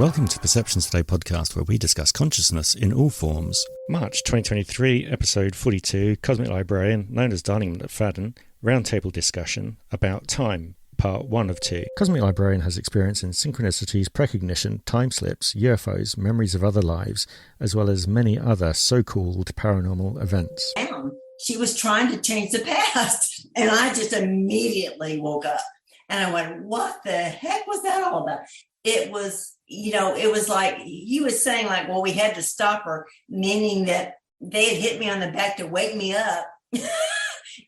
Welcome to Perceptions Today podcast, where we discuss consciousness in all forms. March 2023, episode 42, Cosmic Librarian, known as Darling McFadden, roundtable discussion about time, part 1 of 2. Cosmic Librarian has experience in synchronicities, precognition, time slips, UFOs, memories of other lives, as well as many other so-called paranormal events. She was trying to change the past, and I just immediately woke up. And I went, what the heck was that all about? It was, it was like he was saying, like, well, we had to stop her, meaning that they had hit me on the back to wake me up.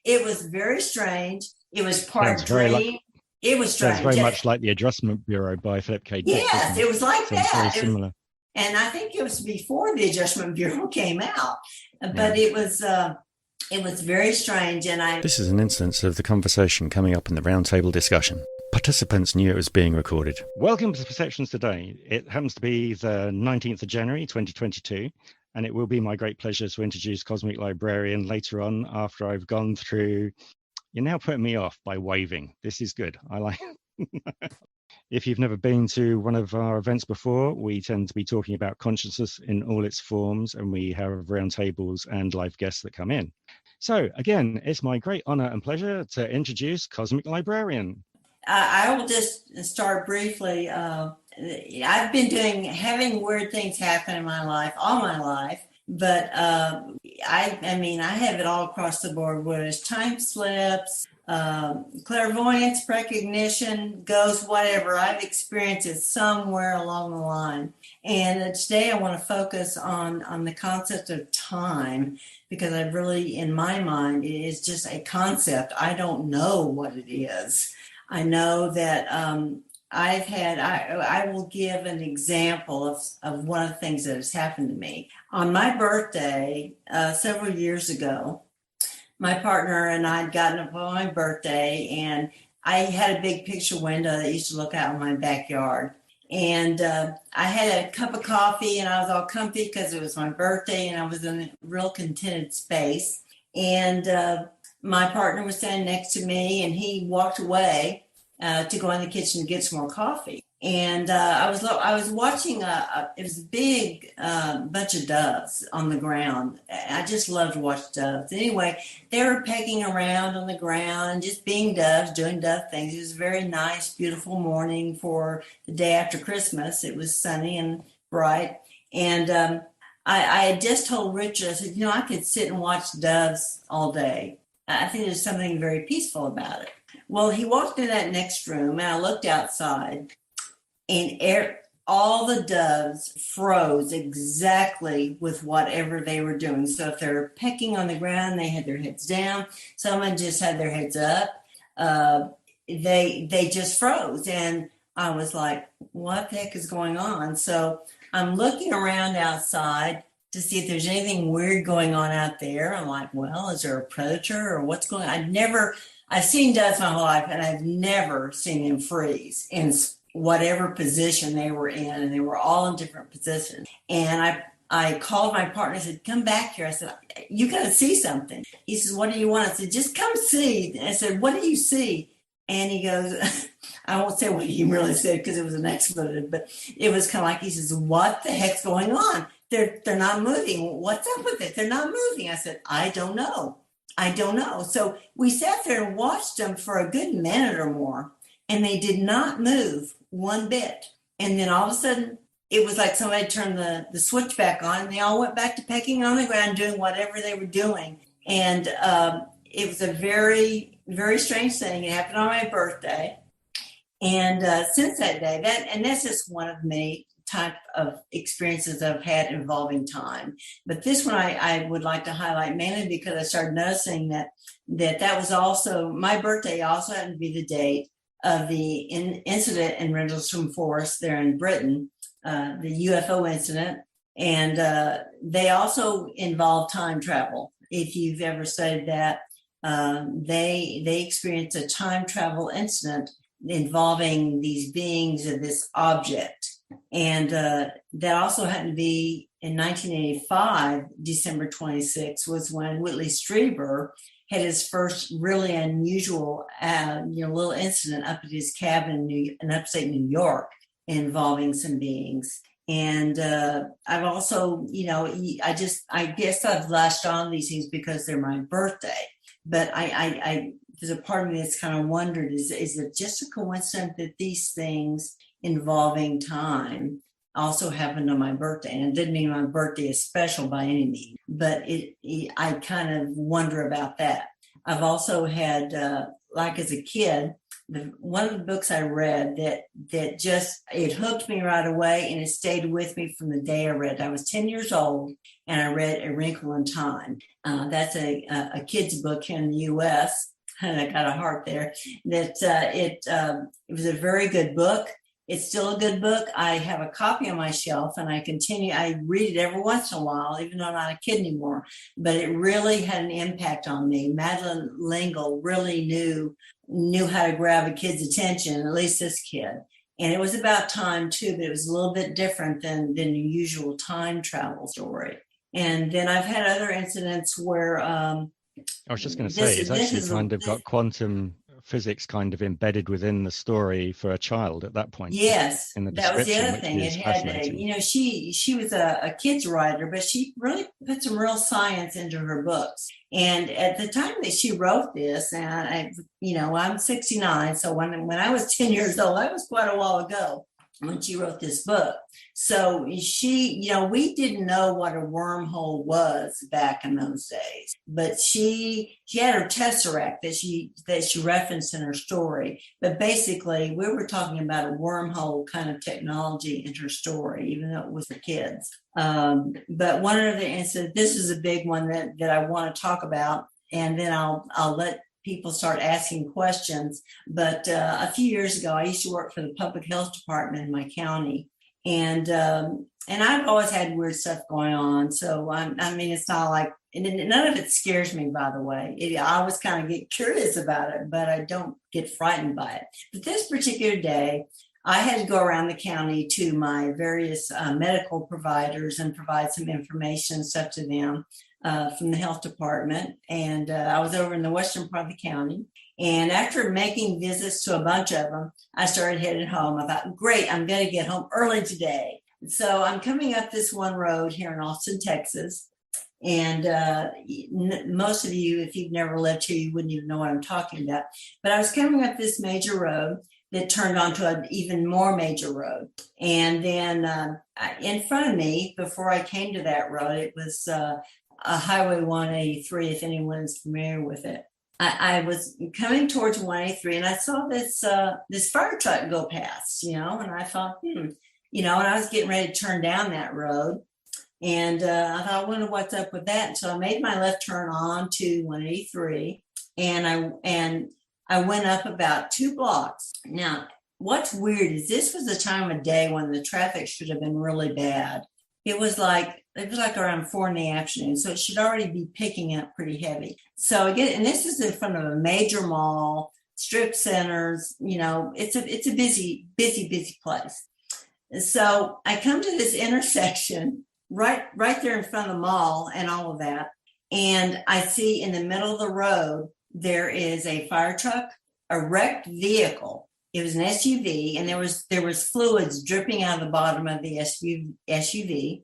It was very strange. It was part dream. It was strange. Sounds very much like The Adjustment Bureau by Philip K. Dick. Yes, it was like Sounds that. Very similar. And I think it was before The Adjustment Bureau came out. But it was very strange. And This is an instance of the conversation coming up in the roundtable discussion. Participants knew it was being recorded. Welcome to Perceptions Today. It happens to be the 19th of January, 2022, and it will be my great pleasure to introduce Cosmic Librarian later on after I've gone through... You're now putting me off by waving. This is good. I like it. If you've never been to one of our events before, we tend to be talking about consciousness in all its forms, and we have roundtables and live guests that come in. So again, it's my great honor and pleasure to introduce Cosmic Librarian. I will just start briefly. I've been having weird things happen in my life, all my life, but I have it all across the board, whether it's time slips, clairvoyance, precognition, ghosts, whatever. I've experienced it somewhere along the line. And today I want to focus on the concept of time, because I really, in my mind, it is just a concept. I don't know what it is. I know that I will give an example of one of the things that has happened to me. On my birthday, several years ago, my partner and I had gotten up on my birthday, and I had a big picture window that used to look out in my backyard. And I had a cup of coffee, and I was all comfy because it was my birthday, and I was in a real contented space. And my partner was standing next to me, and he walked away to go in the kitchen to get some more coffee. And I was watching it was a big bunch of doves on the ground. I just love to watch doves. Anyway, they were pecking around on the ground and just being doves, doing dove things. It was a very nice, beautiful morning for the day after Christmas. It was sunny and bright. And I had just told Richard, I said, I could sit and watch doves all day. I think there's something very peaceful about it. Well, he walked in that next room, and I looked outside, and all the doves froze exactly with whatever they were doing. So if they were pecking on the ground, they had their heads down. Someone just had their heads up. They just froze. And I was like, what the heck is going on? So I'm looking around outside to see if there's anything weird going on out there. I'm like, well, is there a predator or what's going on? I've seen doves my whole life, and I've never seen them freeze in whatever position they were in, and they were all in different positions. And I called my partner and said, come back here. I said, you got to see something. He says, what do you want? I said, just come see. And I said, what do you see? And he goes, I won't say what he really said because it was an expletive, but it was kind of like, he says, what the heck's going on? They're not moving. What's up with it? They're not moving. I said, I don't know. So we sat there and watched them for a good minute or more, and they did not move one bit. And then all of a sudden, it was like somebody turned the switch back on, and they all went back to pecking on the ground, doing whatever they were doing. And it was a very, very strange thing. It happened on my birthday. And since that day, that's just one of many type of experiences I've had involving time. But this one I would like to highlight mainly because I started noticing that was also, my birthday also happened to be the date of the incident in Rendlesham Forest there in Britain, the UFO incident. And they also involve time travel. If you've ever studied that, they experienced a time travel incident involving these beings of this object. And that also happened to be in 1985, December 26, was when Whitley Strieber had his first really unusual little incident up at his cabin in upstate New York. involving some beings. And I've also, I guess I've latched on these things because they're my birthday. But there's a part of me that's kind of wondered, is it just a coincidence that these things involving time also happened on my birthday? And it didn't mean my birthday is special by any means, but I kind of wonder about that. I've also had, like as a kid, one of the books I read that just, it hooked me right away, and it stayed with me from the day I read it. I was 10 years old, and I read A Wrinkle in Time. That's a kid's book here in the U.S., and I got a heart there. It was a very good book. It's still a good book. I have a copy on my shelf, and I read it every once in a while, even though I'm not a kid anymore. But it really had an impact on me. Madeleine L'Engle really knew how to grab a kid's attention, at least this kid. And it was about time too, but it was a little bit different than the usual time travel story. And then I've had other incidents where I was just going to say, it's actually kind of got quantum physics kind of embedded within the story for a child at that point. Yes, in the that was the other description, thing. which It is had, fascinating. she was a kid's writer, but she really put some real science into her books. And at the time that she wrote this, and I'm 69, so when I was 10 years old, that was quite a while ago when she wrote this book. So we didn't know what a wormhole was back in those days, but she had her tesseract that she referenced in her story. But basically, we were talking about a wormhole kind of technology in her story, even though it was for kids. But one of the incidents, this is a big one that I want to talk about, and then I'll let people start asking questions. But a few years ago, I used to work for the public health department in my county. And I've always had weird stuff going on. So, it's not like, and none of it scares me, by the way. I always kind of get curious about it, but I don't get frightened by it. But this particular day, I had to go around the county to my various medical providers and provide some information and stuff to them from the health department. And I was over in the western part of the county. And after making visits to a bunch of them, I started heading home. I thought, great, I'm going to get home early today. So I'm coming up this one road here in Austin, Texas. And most of you, if you've never lived here, you wouldn't even know what I'm talking about. But I was coming up this major road that turned onto an even more major road. And then in front of me, before I came to that road, it was a Highway 183, if anyone's familiar with it. I was coming towards 183, and I saw this fire truck go past, and I thought, and I was getting ready to turn down that road. And I thought, I wonder what's up with that. And so I made my left turn on to 183, and I went up about 2 blocks. Now, what's weird is this was the time of day when the traffic should have been really bad. It was like around 4 p.m, so it should already be picking up pretty heavy. So again, and this is in front of a major mall, strip centers. It's a busy place. So I come to this intersection right there in front of the mall and all of that, and I see in the middle of the road there is a fire truck, a wrecked vehicle. It was an SUV, and there was fluids dripping out of the bottom of the SUV,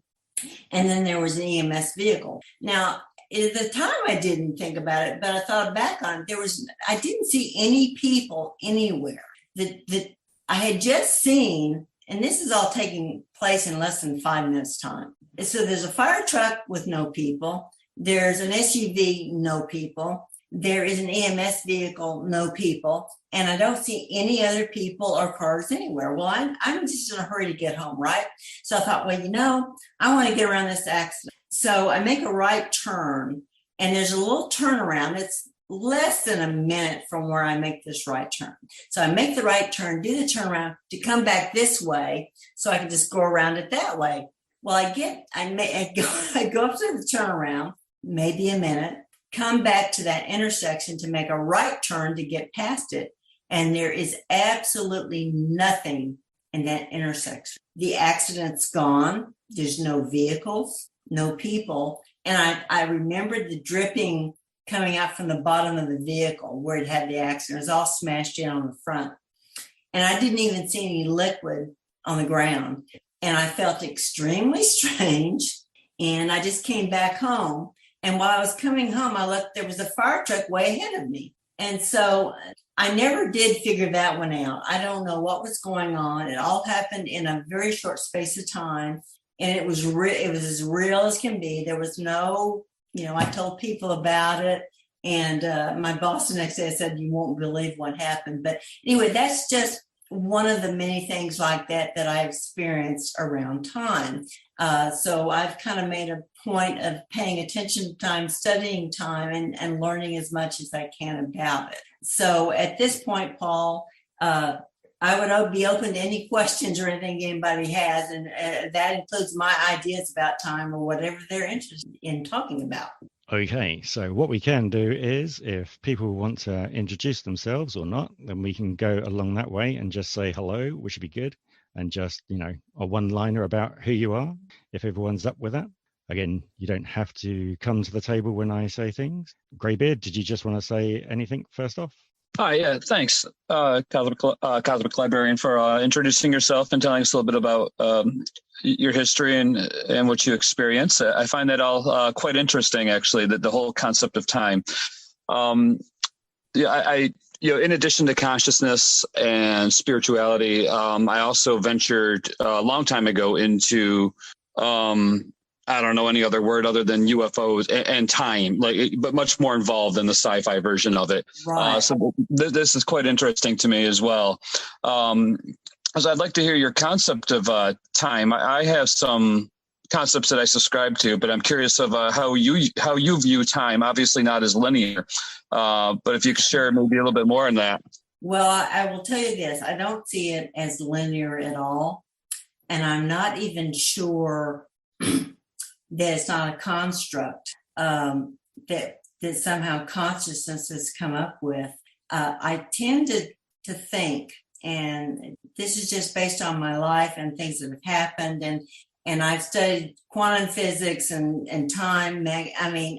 and then there was an EMS vehicle. Now, at the time, I didn't think about it, but I thought back on it. I didn't see any people anywhere. That I had just seen, and this is all taking place in less than 5 minutes' time. So there's a fire truck with no people. There's an SUV, no people. There is an EMS vehicle, no people, and I don't see any other people or cars anywhere. Well, I'm just in a hurry to get home, right? So I thought, well, I want to get around this accident. So I make a right turn, and there's a little turnaround. It's less than a minute from where I make this right turn. So I make the right turn, do the turnaround to come back this way, so I can just go around it that way. Well, I go up to the turnaround, maybe a minute, come back to that intersection to make a right turn to get past it. And there is absolutely nothing in that intersection. The accident's gone. There's no vehicles, no people. And I remembered the dripping coming out from the bottom of the vehicle where it had the accident. It was all smashed in on the front. And I didn't even see any liquid on the ground. And I felt extremely strange. And I just came back home. And while I was coming home, I looked, there was a fire truck way ahead of me. And so I never did figure that one out. I don't know what was going on. It all happened in a very short space of time. And it was as real as can be. There was no, I told people about it. And my boss the next day said, you won't believe what happened. But anyway, that's just one of the many things like that I experienced around time. So I've kind of made a point of paying attention to time, studying time, and learning as much as I can about it. So at this point, Paul, I would be open to any questions or anything anybody has, and that includes my ideas about time or whatever they're interested in talking about. Okay, so what we can do is, if people want to introduce themselves or not, then we can go along that way and just say hello, which would be good, and just, a one-liner about who you are, if everyone's up with that. Again, you don't have to come to the table when I say things. Greybeard, did you just want to say anything first off? Hi, yeah, thanks, Cosmic Librarian, for introducing yourself and telling us a little bit about your history and what you experience. I find that all quite interesting, actually, the whole concept of time. I in addition to consciousness and spirituality, I also ventured a long time ago into I don't know any other word other than UFOs and time, but much more involved in the sci-fi version of it. Right. So this is quite interesting to me as well. So I'd like to hear your concept of time. I have some concepts that I subscribe to, but I'm curious of how you view time. Obviously not as linear, but if you could share maybe a little bit more on that. Well, I will tell you this: I don't see it as linear at all, and I'm not even sure that it's not a construct that somehow consciousness has come up with. I tend to think, and this is just based on my life and things that have happened, and I've studied quantum physics and time,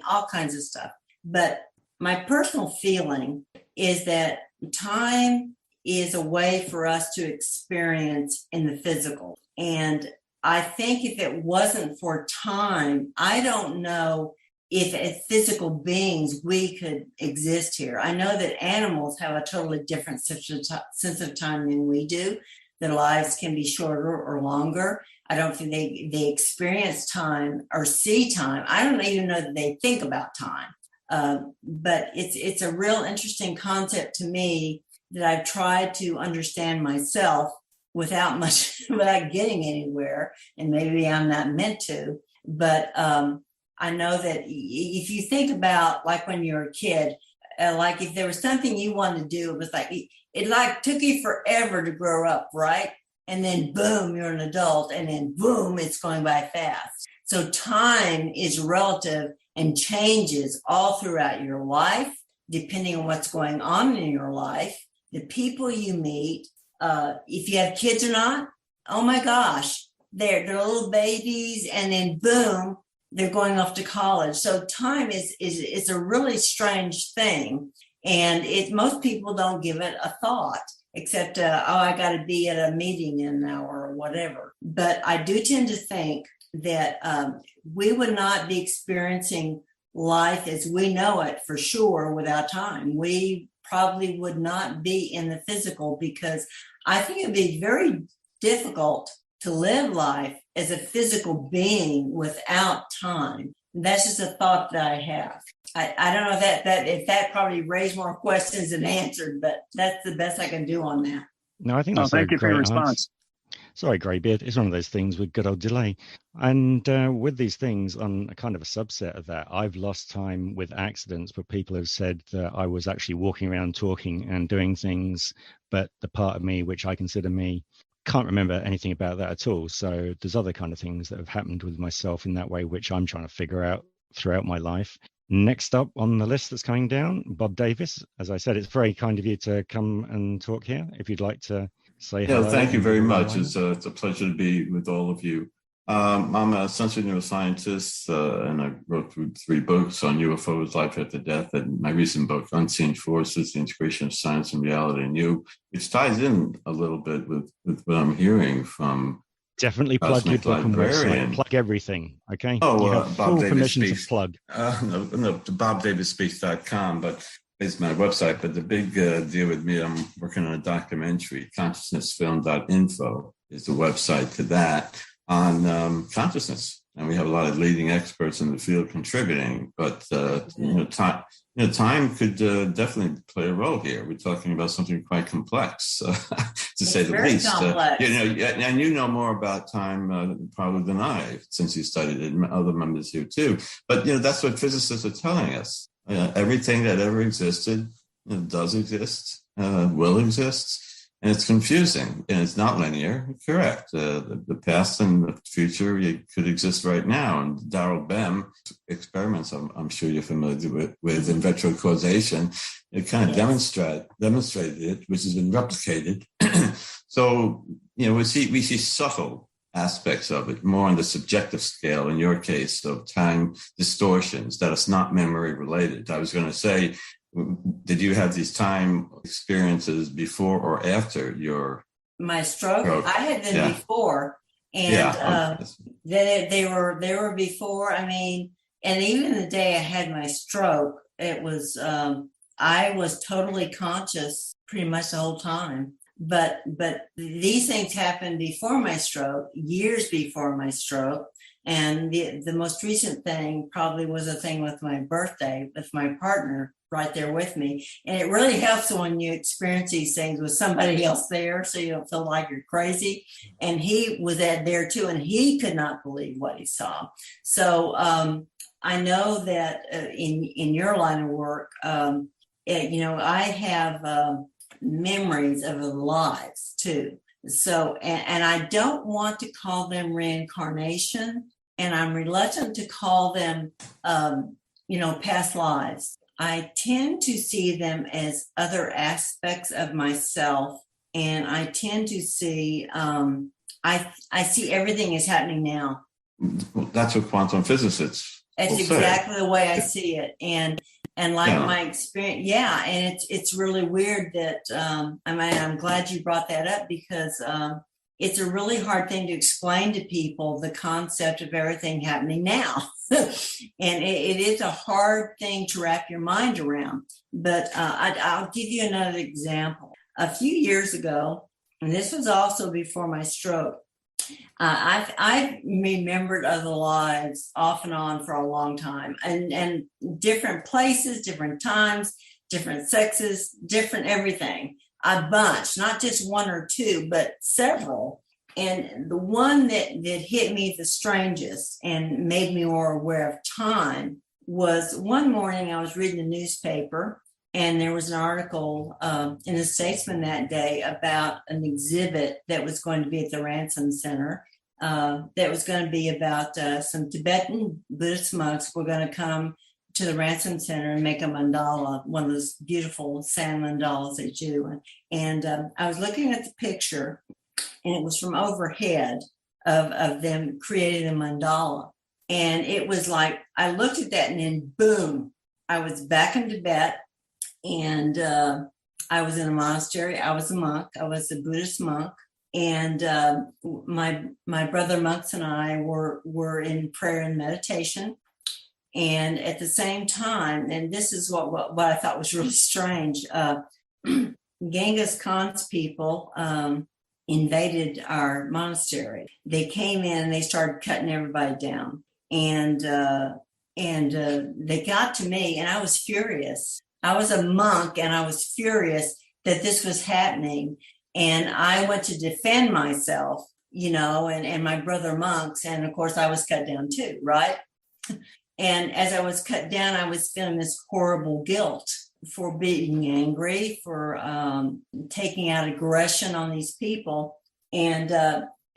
all kinds of stuff. But my personal feeling is that time is a way for us to experience in the physical. And I think if it wasn't for time, I don't know if as physical beings we could exist here. I know that animals have a totally different sense of time than we do. Their lives can be shorter or longer. I don't think they experience time or see time. I don't even know that they think about time. But it's a real interesting concept to me that I've tried to understand myself without getting anywhere, and maybe I'm not meant to, but I know that if you think about like when you're a kid, like if there was something you wanted to do, it was like it took you forever to grow up, right? And then boom, you're an adult, and then boom, it's going by fast. So time is relative and changes all throughout your life, depending on what's going on in your life, the people you meet. If you have kids or not, oh my gosh, they're little babies, and then boom, they're going off to college. So time is a really strange thing, and most people don't give it a thought, except I got to be at a meeting in an hour or whatever. But I do tend to think that we would not be experiencing life as we know it for sure without time. We probably would not be in the physical, because I think it'd be very difficult to live life as a physical being without time. That's just a thought that I have. I don't know if that probably raised more questions than answered, but that's the best I can do on that. No, I think that's thank you for your response. Answer. Sorry, Greybeard. It's one of those things with good old delay. And with these things, on a kind of a subset of that, I've lost time with accidents, but people have said that I was actually walking around talking and doing things, but the part of me, which I consider me, can't remember anything about that at all. So there's other kind of things that have happened with myself in that way, which I'm trying to figure out throughout my life. Next up on the list that's coming down, Bob Davis. As I said, it's very kind of you to come and talk here. If you'd like to say hello. Yeah, thank you very much. It's a pleasure to be with all of you. I'm a sensory neuroscientist, and I wrote 3 books on UFOs, life after death, and my recent book, Unseen Forces, the Integration of Science and Reality in You, which ties in a little bit with what I'm hearing from Definitely plug your book and website. Plug everything, okay? Oh, you have full permission to plug. No, BobDavidSpeaks.com, but it's my website. But the big deal with me, I'm working on a documentary, consciousnessfilm.info is the website to that, on consciousness. And we have a lot of leading experts in the field contributing, but time could definitely play a role here. We're talking about something quite complex, to say the least. And you know more about time probably than I, since you studied it, and other members here too. But that's what physicists are telling us. Everything that ever existed does exist, will exist. And it's confusing, and it's not linear. Correct. The past and the future could exist right now. And Darrell Bem experiments, I'm sure you're familiar with in vitro causation, it kind of demonstrated it, which has been replicated. So, we see subtle aspects of it, more on the subjective scale, in your case, of time distortions that is not memory related. I was going to say, did you have these time experiences before or after my stroke? I had them before, and they were before. I mean, and even the day I had my stroke, it was I was totally conscious pretty much the whole time. But these things happened before my stroke, years before my stroke. And the most recent thing probably was a thing with my birthday with my partner right there with me. And it really helps when you experience these things with somebody else there, so you don't feel like you're crazy. And he was there too, and he could not believe what he saw. So I know that in your line of work, I have memories of lives too. So, and I don't want to call them reincarnation, and I'm reluctant to call them, past lives. I tend to see them as other aspects of myself, and I tend to see, I see everything is happening now. Well, that's what quantum physicists. That's exactly the way I see it, and my experience, and it's really weird that I'm glad you brought that up, because it's a really hard thing to explain to people, the concept of everything happening now. And it is a hard thing to wrap your mind around. But I'll give you another example. A few years ago, and this was also before my stroke, I've remembered other lives off and on for a long time, and different places, different times, different sexes, different everything. A bunch, not just one or two, but several. And the one that hit me the strangest and made me more aware of time was one morning I was reading the newspaper, and there was an article in the Statesman that day about an exhibit that was going to be at the Ransom Center. That was going to be about some Tibetan Buddhist monks were going to come to the Ransom Center and make a mandala, one of those beautiful sand mandalas they do. And I was looking at the picture, and it was from overhead of them creating a mandala. And it was like, I looked at that, and then boom, I was back in Tibet, and I was in a monastery. I was a monk. I was a Buddhist monk. And my brother monks and I were in prayer and meditation. And at the same time, and this is what I thought was really strange, Genghis Khan's people invaded our monastery. They came in and they started cutting everybody down. And they got to me, and I was furious. I was a monk, and I was furious that this was happening. And I went to defend myself, and my brother monks. And of course, I was cut down too, right? And as I was cut down, I was feeling this horrible guilt for being angry, for taking out aggression on these people. And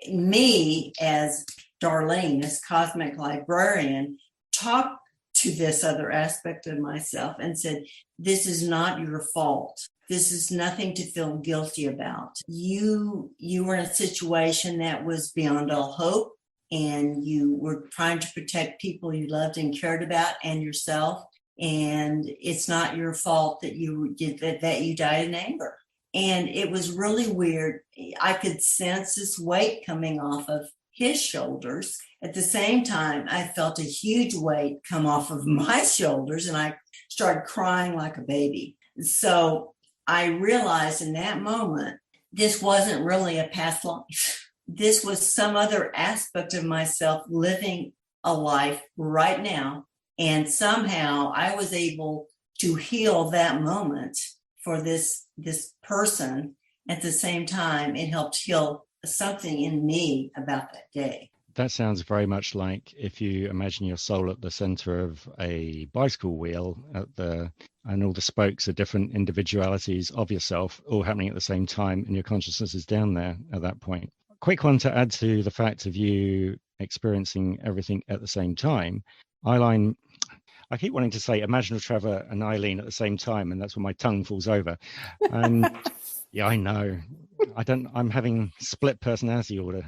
me, as Darlene, this cosmic librarian, talked to this other aspect of myself and said, this is not your fault. This is nothing to feel guilty about. You were in a situation that was beyond all hope. and you were trying to protect people you loved and cared about and yourself. And it's not your fault that you did that you died in anger. And it was really weird. I could sense this weight coming off of his shoulders. At the same time, I felt a huge weight come off of my shoulders, and I started crying like a baby. So I realized in that moment, this wasn't really a past life. This was some other aspect of myself living a life right now. And somehow I was able to heal that moment for this person. At the same time, it helped heal something in me about that day. That sounds very much like if you imagine your soul at the center of a bicycle wheel and all the spokes are different individualities of yourself all happening at the same time, and your consciousness is down there at that point. Quick one to add to the fact of you experiencing everything at the same time. Eileen, I keep wanting to say Imaginal Trevor and Eileen at the same time, and that's when my tongue falls over. And yeah, I know. I'm having split personality order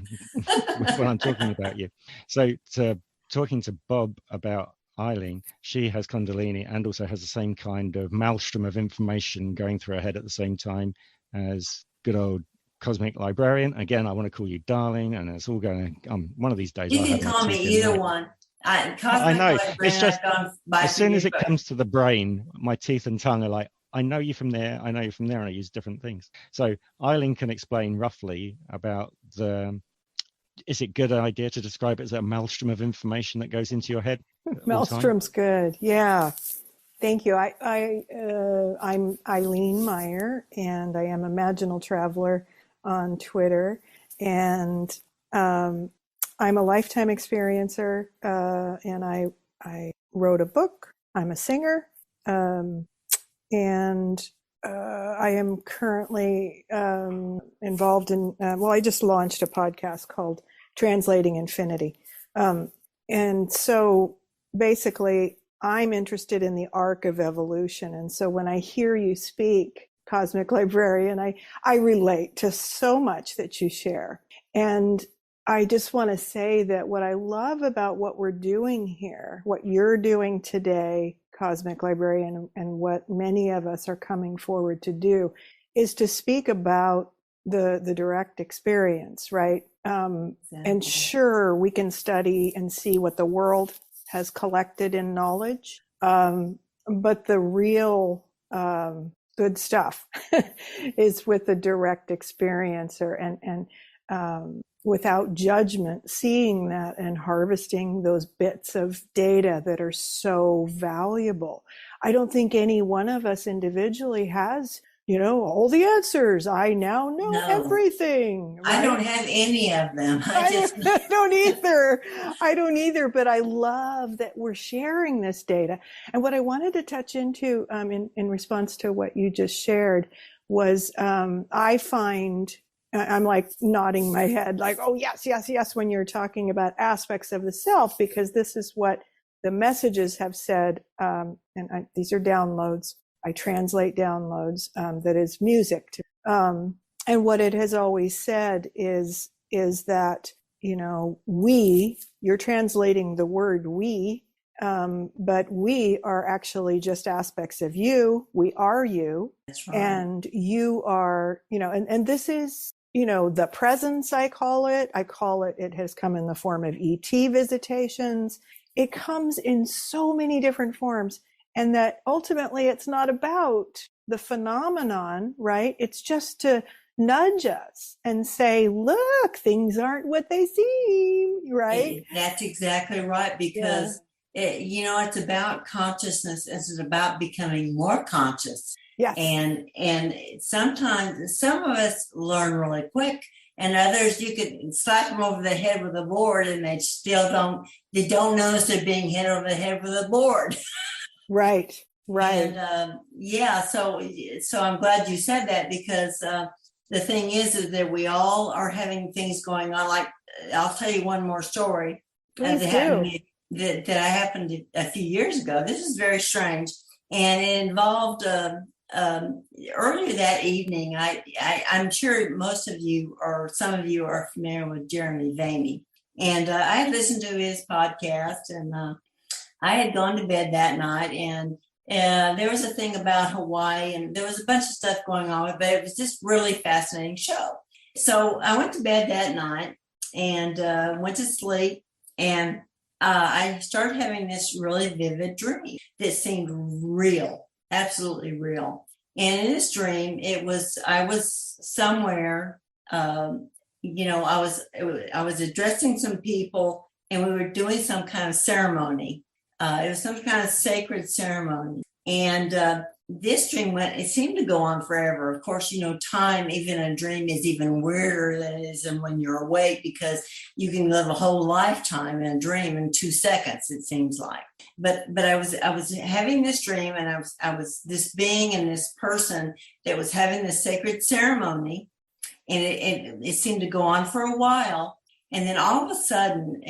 when I'm talking about you. So talking to Bob about Eileen, she has Kundalini and also has the same kind of maelstrom of information going through her head at the same time as good old Cosmic Librarian. Again, I want to call you darling, and it's all going one of these days. You can call me either one. I know. It's just as soon as it comes to the brain, my teeth and tongue are like, I know you from there, I know you from there, and I use different things. So Eileen can explain roughly about is it a good idea to describe it as a maelstrom of information that goes into your head? Maelstrom's good. Yeah. Thank you. I'm Eileen Meyer, and I am Imaginal Traveler on Twitter. And I'm a lifetime experiencer, and I wrote a book. I'm a singer. And I am currently involved in, I just launched a podcast called Translating Infinity. And so basically, I'm interested in the arc of evolution. And so when I hear you speak, Cosmic Librarian, I relate to so much that you share. And I just want to say that what I love about what we're doing here, what you're doing today, Cosmic Librarian, and what many of us are coming forward to do, is to speak about the direct experience, right? Exactly. And sure, we can study and see what the world has collected in knowledge, but the real good stuff is with the direct experiencer, and without judgment, seeing that and harvesting those bits of data that are so valuable. I don't think any one of us individually has, all the answers. I now know everything. Right? I don't have any of them. I don't either, but I love that we're sharing this data. And what I wanted to touch into in response to what you just shared was I find, I'm like nodding my head like, oh, yes, when you're talking about aspects of the self, because this is what the messages have said. These are downloads. I translate downloads. That is music. And what it has always said is that, you're translating the word we, but we are actually just aspects of you. We are you. That's right. And you are, and this is, the presence, I call it, it has come in the form of ET visitations. It comes in so many different forms, and that ultimately it's not about the phenomenon, right? It's just to nudge us and say, look, things aren't what they seem, right? That's exactly right, because it's about consciousness. It's about becoming more conscious. Yes. And sometimes some of us learn really quick, and others you could slap them over the head with a board and they don't notice they're being hit over the head with a board. Right. And so I'm glad you said that, because the thing is that we all are having things going on. Like, I'll tell you one more story that happened a few years ago. This is very strange, and it involved earlier that evening. I'm sure most of you or some of you are familiar with Jeremy Vamey, And I had listened to his podcast, and I had gone to bed that night, and there was a thing about Hawaii, and there was a bunch of stuff going on, but it was just really fascinating show. So I went to bed that night and went to sleep, and I started having this really vivid dream that seemed real, absolutely real. And in this dream, I was somewhere, I was addressing some people, and we were doing some kind of ceremony. It was some kind of sacred ceremony. And this dream it seemed to go on forever. Of course, time, even in a dream, is even weirder than it is when you're awake, because you can live a whole lifetime in a dream in 2 seconds, it seems like. But I was having this dream, and I was this being and this person that was having this sacred ceremony, and it seemed to go on for a while. And then all of a sudden,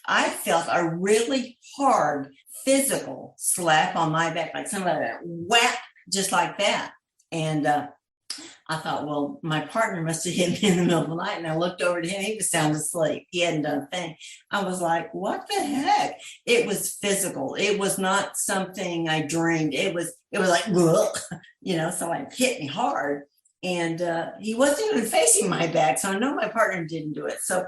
I felt a really hard physical slap on my back, like somebody whap, just like that. And I thought, well, my partner must have hit me in the middle of the night. And I looked over to him. He was sound asleep. He hadn't done a thing. I was like, what the heck? It was physical. It was not something I dreamed. It was like, so it hit me hard. And he wasn't even facing my back, so I know my partner didn't do it. So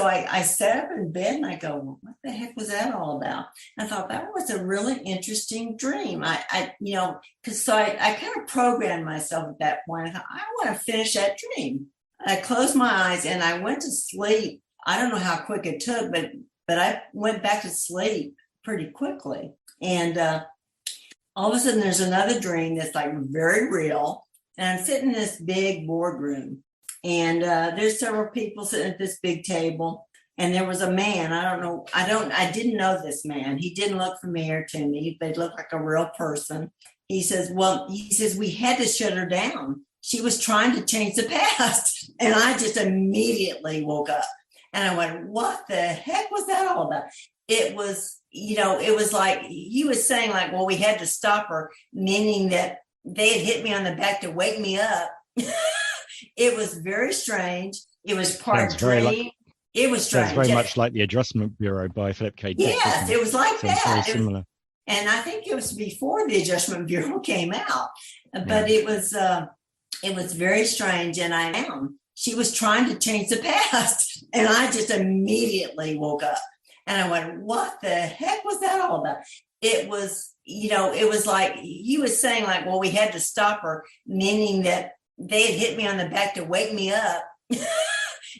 I sat up in bed and I go, well, what the heck was that all about? I thought that was a really interesting dream. I kind of programmed myself at that point. I thought, I want to finish that dream. I closed my eyes and I went to sleep. I don't know how quick it took, but I went back to sleep pretty quickly. And all of a sudden, there's another dream that's like very real. And I'm sitting in this big boardroom, and there's several people sitting at this big table. And there was a man. I didn't know this man. He didn't look familiar to me, but he looked like a real person. He says, we had to shut her down. She was trying to change the past. And I just immediately woke up, and I went, what the heck was that all about? It was, it was like, he was saying like, well, we had to stop her, meaning that they had hit me on the back to wake me up. It was very strange. It was part dream. It was strange. Sounds very much like The Adjustment Bureau by Philip K. Dick. Yes, it was like that. Very similar. And I think it was before The Adjustment Bureau came out. But it was very strange. And she was trying to change the past. And I just immediately woke up. And I went, what the heck was that all about? It was, it was like, he was saying like, well, we had to stop her, meaning that they had hit me on the back to wake me up.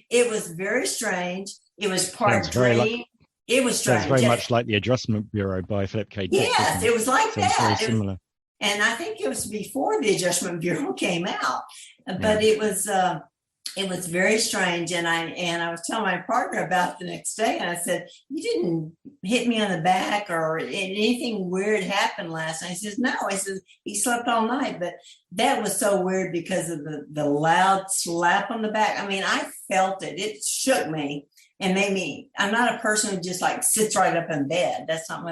It was very strange. It was part dream. It was strange. Sounds very much like The Adjustment Bureau by Philip K. Dick. Yes, it was like that. Very similar. And I think it was before The Adjustment Bureau came out. But it was very strange. And I was telling my partner about it the next day, and I said, you didn't hit me on the back or anything weird happened last night? He says, no. I said, he slept all night. But that was so weird because of the loud slap on the back. I mean, I felt it. It shook me and made me, I'm not a person who just like sits right up in bed. That's not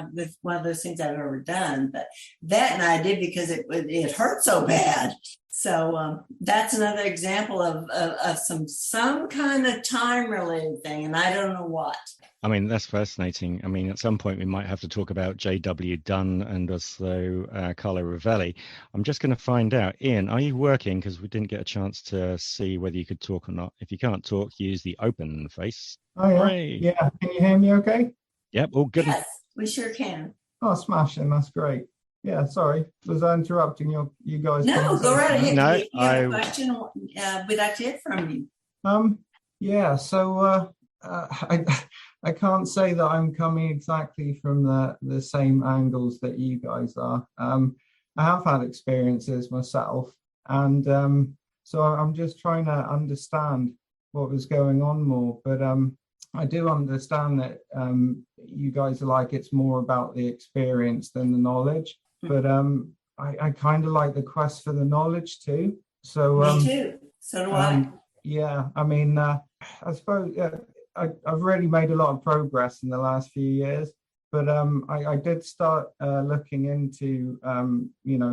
one of those things I've ever done. But that night I did because it hurt so bad. So that's another example of some kind of time-related thing, and I don't know what. I mean, that's fascinating. I mean, at some point we might have to talk about J.W. Dunn and also Carlo Rovelli. I'm just going to find out. Ian, are you working? Because we didn't get a chance to see whether you could talk or not. If you can't talk, use the open face. Oh, yeah. Hooray. Yeah. Can you hear me okay? Yep, all good. Yes, we sure can. Oh, smashing. That's great. Yeah, sorry. Was I interrupting you guys? No, go right ahead. No, if you have a question, we'd like to hear from you. Yeah, so I can't say that I'm coming exactly from the same angles that you guys are. I have had experiences myself, and so I'm just trying to understand what was going on more. But I do understand that you guys are like, it's more about the experience than the knowledge. But I kind of like the quest for the knowledge too. So me too. So do I. Yeah, I mean, I suppose I've really made a lot of progress in the last few years. But I did start looking into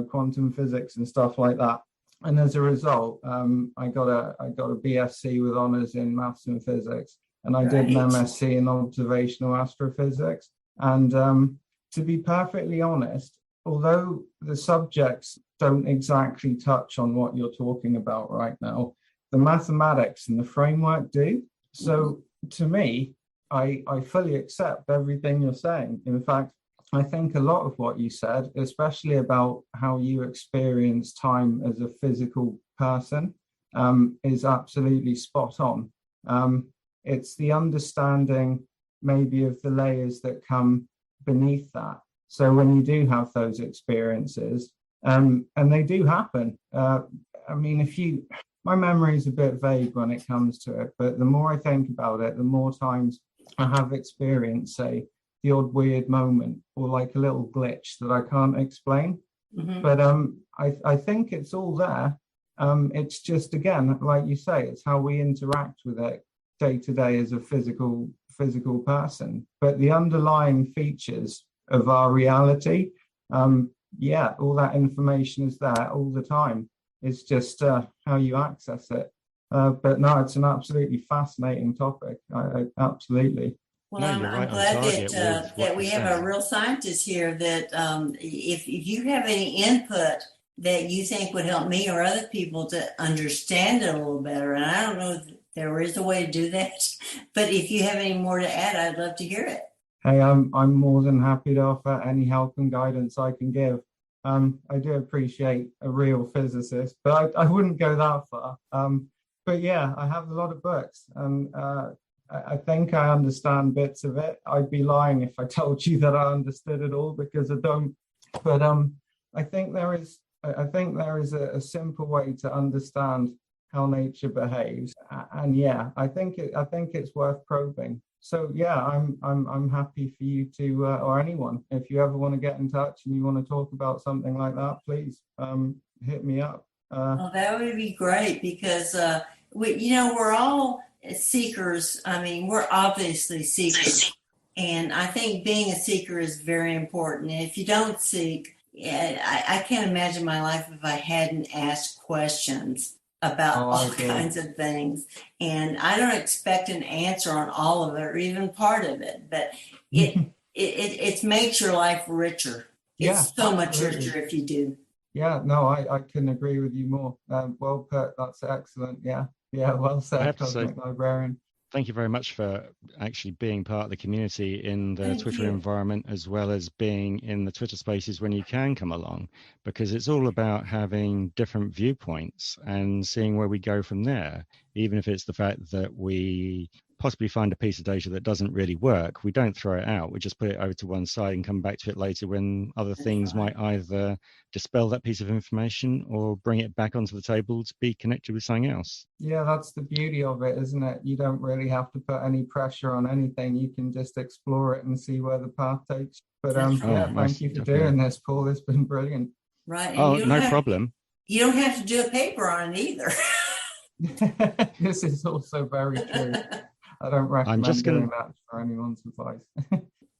quantum physics and stuff like that. And as a result, I got a BSc with honors in maths and physics. and I did an MSc in observational astrophysics. And to be perfectly honest, although the subjects don't exactly touch on what you're talking about right now, the mathematics and the framework do. So to me, I fully accept everything you're saying. In fact, I think a lot of what you said, especially about how you experience time as a physical person, is absolutely spot on. It's the understanding maybe of the layers that come beneath that. So when you do have those experiences, and they do happen, I mean, my memory is a bit vague when it comes to it, but the more I think about it, the more times I have experienced, say, the odd weird moment or like a little glitch that I can't explain. But I think it's all there. It's just, again, like you say, it's how we interact with it day to day as a physical person. But the underlying features of our reality, all that information is there all the time. It's just how you access it. But no, it's an absolutely fascinating topic. Absolutely. Well, no, I'm glad that we have a real scientist here that if you have any input that you think would help me or other people to understand it a little better, and I don't know if there is a way to do that, but if you have any more to add, I'd love to hear it. Hey, I'm more than happy to offer any help and guidance I can give. I do appreciate a real physicist, but I wouldn't go that far. But yeah, I have a lot of books, and I think I understand bits of it. I'd be lying if I told you that I understood it all, because I don't. But I think there is a simple way to understand how nature behaves, and yeah, I think it's worth probing. So yeah, I'm happy for you to or anyone, if you ever want to get in touch and you want to talk about something like that, please hit me up. Well, that would be great, because we're all seekers. I mean, we're obviously seekers, and I think being a seeker is very important. And if you don't seek, I can't imagine my life if I hadn't asked questions about all kinds of things. And I don't expect an answer on all of it or even part of it, but it makes your life richer. It's so much richer if you do. Yeah, no, I couldn't agree with you more. Well put. That's excellent. Yeah, well said, Cosmic Librarian. Thank you very much for actually being part of the community in the Twitter environment, as well as being in the Twitter spaces when you can come along, because it's all about having different viewpoints and seeing where we go from there. Even if it's the fact that we possibly find a piece of data that doesn't really work, we don't throw it out. We just put it over to one side and come back to it later when other things might either dispel that piece of information or bring it back onto the table to be connected with something else. Yeah, that's the beauty of it, isn't it? You don't really have to put any pressure on anything. You can just explore it and see where the path takes. But thank you for doing this, Paul. It's been brilliant. Right. And no problem. You don't have to do a paper on it either. This is also very true. I don't recommend doing that for anyone's advice.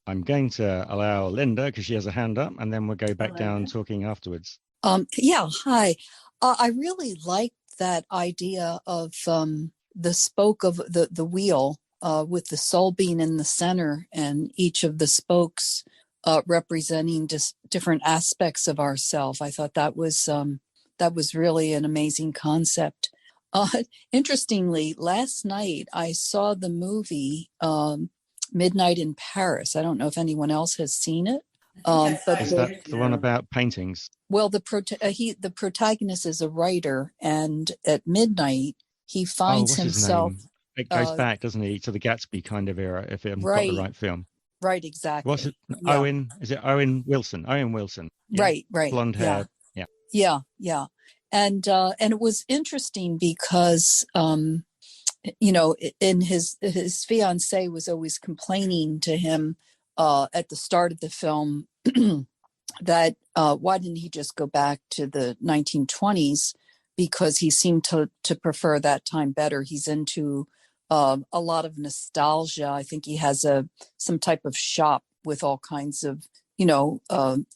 I'm going to allow Linda, because she has a hand up, and then we'll go back down talking afterwards. Hi. I really like that idea of the spoke of the wheel with the soul being in the center and each of the spokes representing just different aspects of ourself. I thought that was really an amazing concept. Interestingly, last night I saw the movie Midnight in Paris. I don't know if anyone else has seen it. But is that the one about paintings? Well, the protagonist is a writer, and at midnight he finds himself. It goes back, doesn't he, to the Gatsby kind of era, if I've got the right film. Right, exactly. What's it? Yeah. Owen? Is it Owen Wilson? Owen Wilson. Yeah. Right. Blonde hair. Yeah. And it was interesting because, in his fiancée was always complaining to him at the start of the film that why didn't he just go back to the 1920s, because he seemed to prefer that time better. He's into a lot of nostalgia. I think he has some type of shop with all kinds of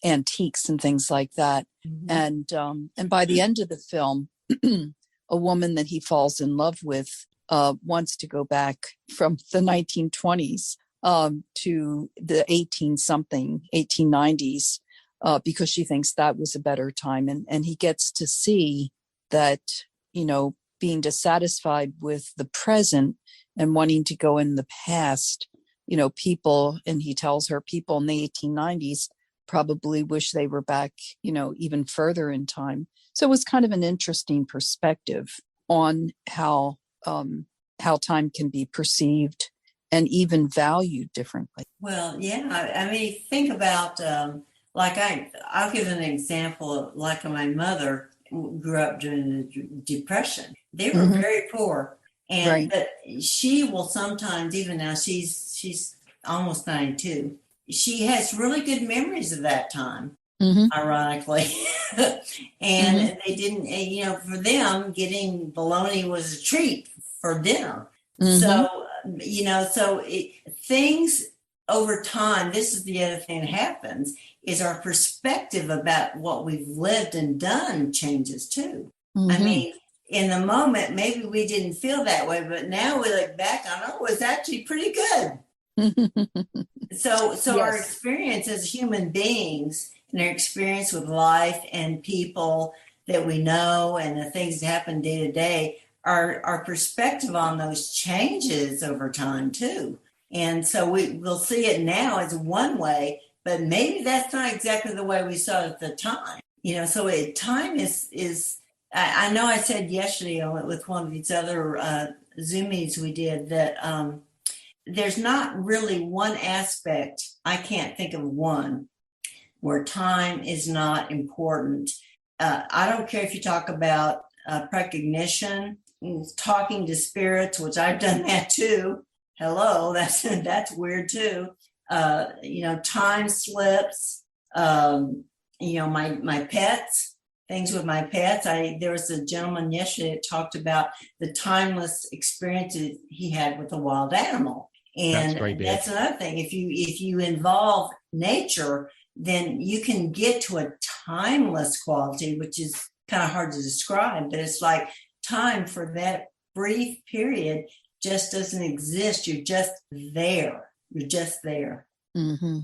antiques and things like that. Mm-hmm. And by the end of the film, a woman that he falls in love with wants to go back from the 1920s to the 1890s because she thinks that was a better time. And he gets to see that, being dissatisfied with the present and wanting to go in the past, people, and he tells her people in the 1890s probably wish they were back, even further in time. So it was kind of an interesting perspective on how time can be perceived and even valued differently. Well, yeah. I mean, think about, I'll give an example. Like my mother grew up during the Depression. They were very poor. And but she will sometimes, even now, she's almost 92. She has really good memories of that time, ironically. And they didn't, for them, getting bologna was a treat for dinner. So, things over time, this is the other thing that happens, is our perspective about what we've lived and done changes too. I mean, in the moment, maybe we didn't feel that way, but now we look back on, it was actually pretty good. So yes. Our experience as human beings and our experience with life and people that we know and the things that happen day to day, our perspective on those changes over time too. And so we'll see it now as one way, but maybe that's not exactly the way we saw it at the time. Time is I know I said yesterday with one of these other Zoom meetings we did that there's not really one aspect, I can't think of one, where time is not important. I don't care if you talk about precognition, talking to spirits, which I've done that too. Hello, that's weird too. Time slips, my pets, things with my pets. There was a gentleman yesterday that talked about the timeless experiences he had with a wild animal. And that's another thing. If you involve nature, then you can get to a timeless quality, which is kind of hard to describe, but it's like time for that brief period just doesn't exist. You're just there. You're just there. Yeah.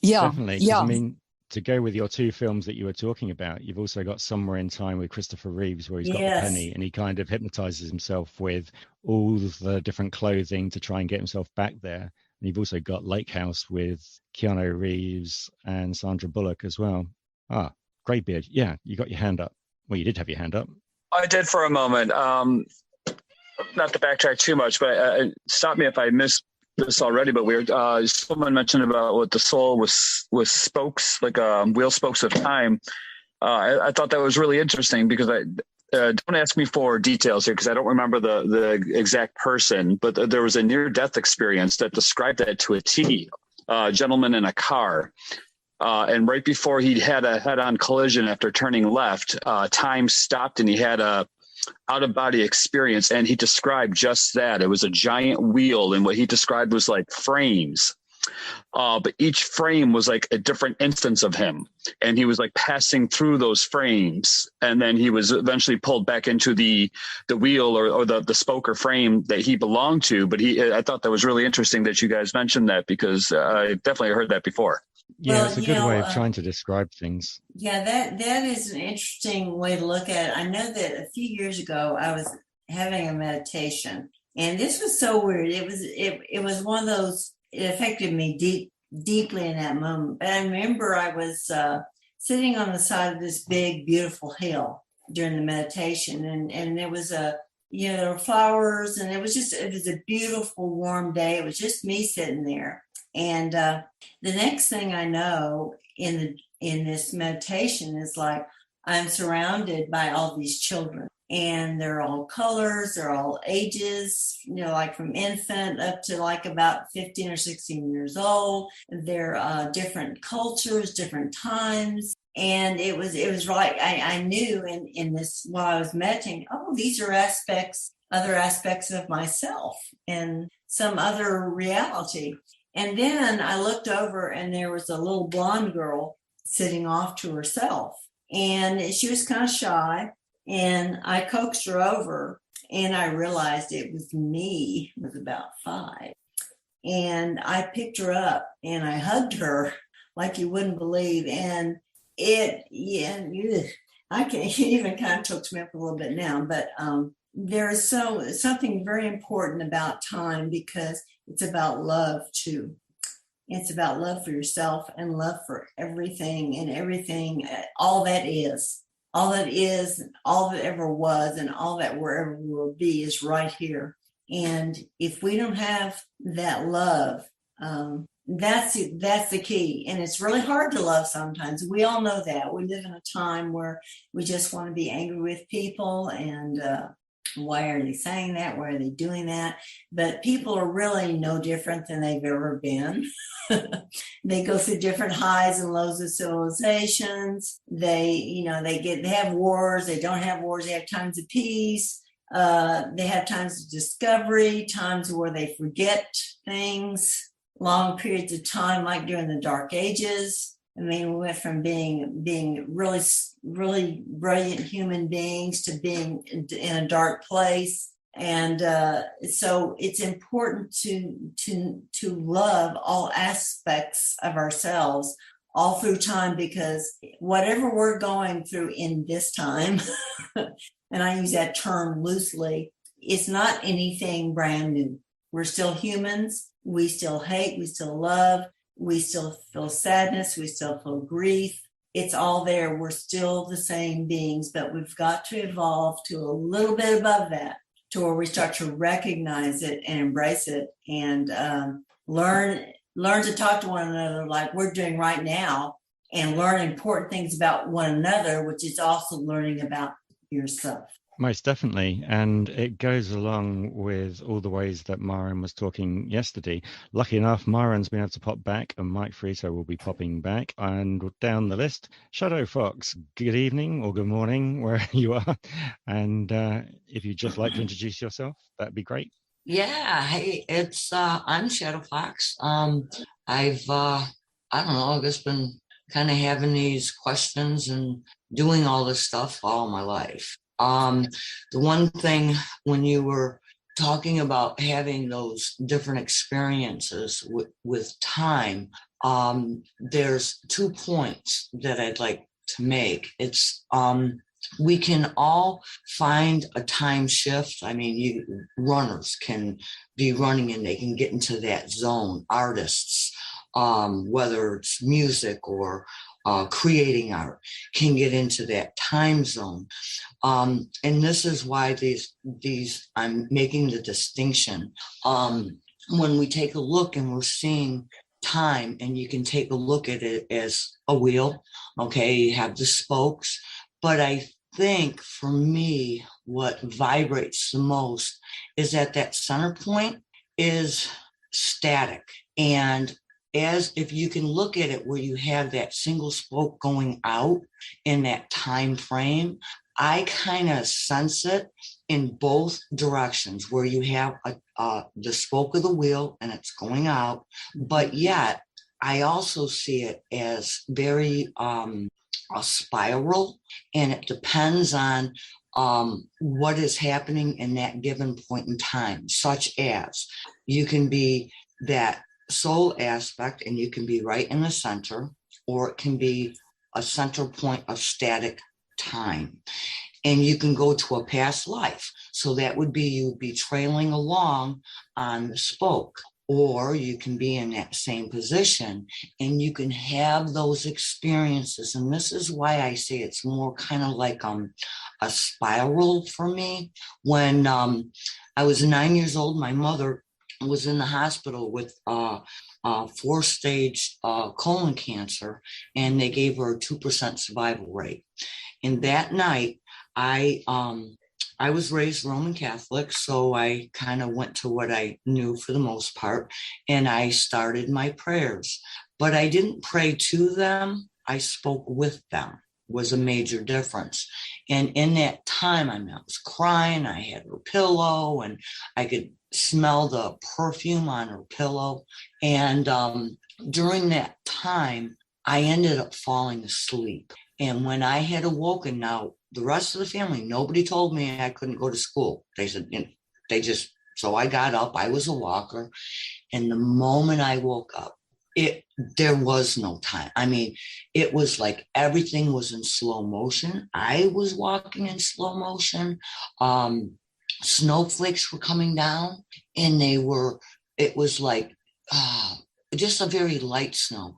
Definitely. Yeah. I mean, to go with your two films that you were talking about, you've also got Somewhere in Time with Christopher Reeves, where he's got the penny and he kind of hypnotizes himself with all the different clothing to try and get himself back there. And you've also got Lake House with Keanu Reeves and Sandra Bullock as well. Greybeard. Yeah, you got your hand up. Well, you did have your hand up. I did for a moment. Not to backtrack too much, but stop me if I missed this already, but weird. Someone mentioned about what the soul was spokes, like wheel spokes of time. I thought that was really interesting because don't ask me for details here because I don't remember the exact person, but there was a near-death experience that described that to a T. A gentleman in a car. And right before he had a head-on collision after turning left, time stopped and he had a out-of-body experience, and he described just that. It was a giant wheel, and what he described was like frames. But each frame was like a different instance of him, and he was like passing through those frames, and then he was eventually pulled back into the wheel or the spoke or frame that he belonged to. But I thought that was really interesting that you guys mentioned that because I definitely heard that before. Yeah, it's a good way of trying to describe things. Yeah, that is an interesting way to look at it. I know that a few years ago I was having a meditation, and this was so weird. It was one of those. It affected me deeply in that moment. But I remember I was sitting on the side of this big, beautiful hill during the meditation, and there was there were flowers, and it was a beautiful, warm day. It was just me sitting there. And the next thing I know in this meditation is like I'm surrounded by all these children, and they're all colors, they're all ages, like from infant up to like about 15 or 16 years old. They're different cultures, different times. And it was like I knew in this while I was meditating, these are other aspects of myself and some other reality. And then I looked over and there was a little blonde girl sitting off to herself. And she was kind of shy. And I coaxed her over And I realized it was me, was about 5. And I picked her up and I hugged her like you wouldn't believe. And I can even kind of chokes me up a little bit now, but there is something very important about time, because it's about love too. It's about love for yourself and love for everything and everything, all that is, all that ever was, and all that wherever will be is right here. And if we don't have that love, that's the key. And it's really hard to love sometimes. We all know that. We live in a time where we just want to be angry with people, and why are they saying that? Why are they doing that? But people are really no different than they've ever been. They go through different highs and lows of civilizations. They have wars. They don't have wars. They have times of peace. They have times of discovery, times where they forget things, long periods of time, like during the Dark Ages. I mean, we went from being really, really brilliant human beings to being in a dark place. And so it's important to love all aspects of ourselves all through time, because whatever we're going through in this time, and I use that term loosely, it's not anything brand new. We're still humans. We still hate. We still love. We still feel sadness. We still feel grief. It's all there. We're still the same beings, but we've got to evolve to a little bit above that, to where we start to recognize it and embrace it, and learn to talk to one another like we're doing right now, and learn important things about one another, which is also learning about yourself. Most definitely. And it goes along with all the ways that Myron was talking yesterday. Lucky enough, Myron's been able to pop back, and Mike Fiorito will be popping back. And down the list, Shadow Fox, good evening or good morning, wherever you are. And if you'd just like to introduce yourself, that'd be great. Yeah, hey, it's I'm Shadow Fox. I've just been kind of having these questions and doing all this stuff all my life. The one thing, when you were talking about having those different experiences with time, there's 2 points that I'd like to make. It's we can all find a time shift. I mean, runners can be running and they can get into that zone. Artists, whether it's music or creating art, can get into that time zone. And this is why these I'm making the distinction. When we take a look and we're seeing time, and you can take a look at it as a wheel, okay, you have the spokes, but I think for me, what vibrates the most is that center point is static. And as if you can look at it where you have that single spoke going out in that time frame, I kind of sense it in both directions, where you have the spoke of the wheel and it's going out, but yet I also see it as very a spiral, and it depends on what is happening in that given point in time, such as you can be that soul aspect and you can be right in the center, or it can be a center point of static time, and you can go to a past life. So that would be, you would be trailing along on the spoke, or you can be in that same position and you can have those experiences. And this is why I say it's more kind of like a spiral for me. When I was 9 years old, my mother was in the hospital with 4-stage colon cancer, and they gave her a 2% survival rate. And that night, I was raised Roman Catholic, so I kind of went to what I knew for the most part, and I started my prayers. But I didn't pray to them, I spoke with them, was a major difference. And in that time, I was crying, I had her pillow, and I could smell the perfume on her pillow. And during that time, I ended up falling asleep. And when I had awoken, now the rest of the family, nobody told me I couldn't go to school. They said, so I got up, I was a walker. And the moment I woke up, there was no time. I mean, it was like everything was in slow motion. I was walking in slow motion. Snowflakes were coming down, and it was like just a very light snow.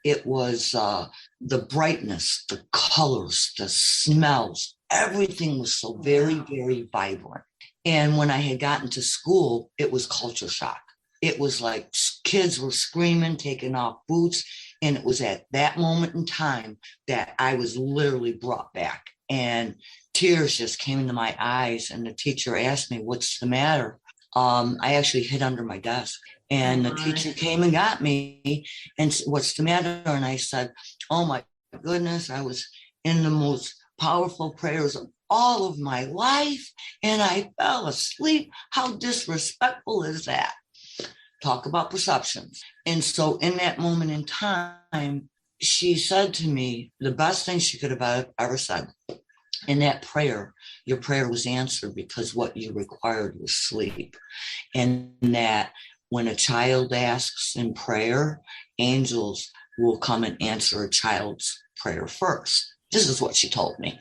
It was the brightness, the colors, the smells, everything was so very, very vibrant. And when I had gotten to school, it was culture shock. It was like kids were screaming, taking off boots. And it was at that moment in time that I was literally brought back. And tears just came into my eyes. And the teacher asked me, "What's the matter?" I actually hid under my desk. And the teacher came and got me and said, "What's the matter?" And I said, "Oh my goodness, I was in the most powerful prayers of all of my life, and I fell asleep. How disrespectful is that?" Talk about perceptions. And so in that moment in time, she said to me the best thing she could have ever said. In that prayer, your prayer was answered because what you required was sleep. And that when a child asks in prayer, angels will come and answer a child's prayer first. This is what she told me.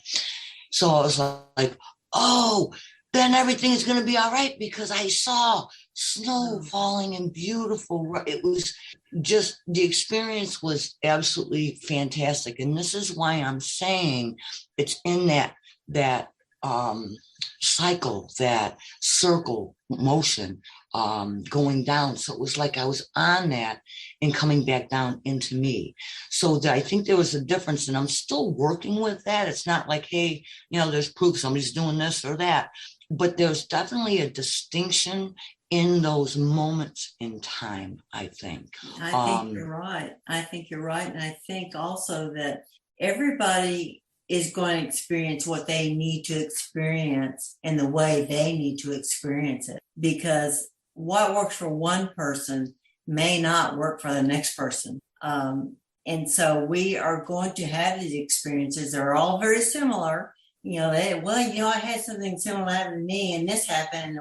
So I was like, oh, then everything is going to be all right, because I saw snow falling and beautiful. It was just, the experience was absolutely fantastic. And this is why I'm saying it's in that cycle, that circle motion going down. So it was like I was on that and coming back down into me. So I think there was a difference, and I'm still working with that. It's not like, hey, there's proof somebody's doing this or that, but there's definitely a distinction in those moments in time, I think. I think you're right. And I think also that everybody is going to experience what they need to experience in the way they need to experience it, because what works for one person may not work for the next person. And so we are going to have these experiences. They're all very similar. I had something similar happen to me, and this happened.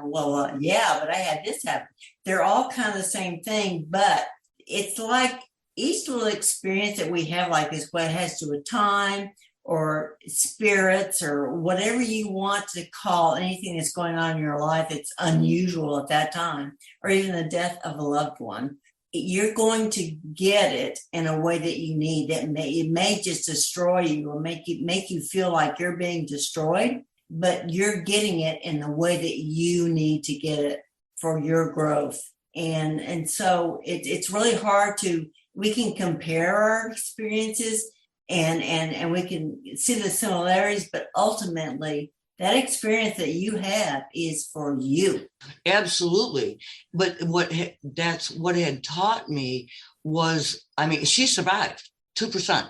Yeah, but I had this happen. They're all kind of the same thing, but it's like each little experience that we have like this, what has to do with time or spirits or whatever you want to call anything that's going on in your life, it's unusual at that time, or even the death of a loved one. You're going to get it in a way that you need. It may just destroy you or make you feel like you're being destroyed, but you're getting it in the way that you need to get it for your growth. And so it's really hard we can compare our experiences and we can see the similarities, but ultimately that experience that you have is for you. Absolutely. But what had taught me was, she survived 2%.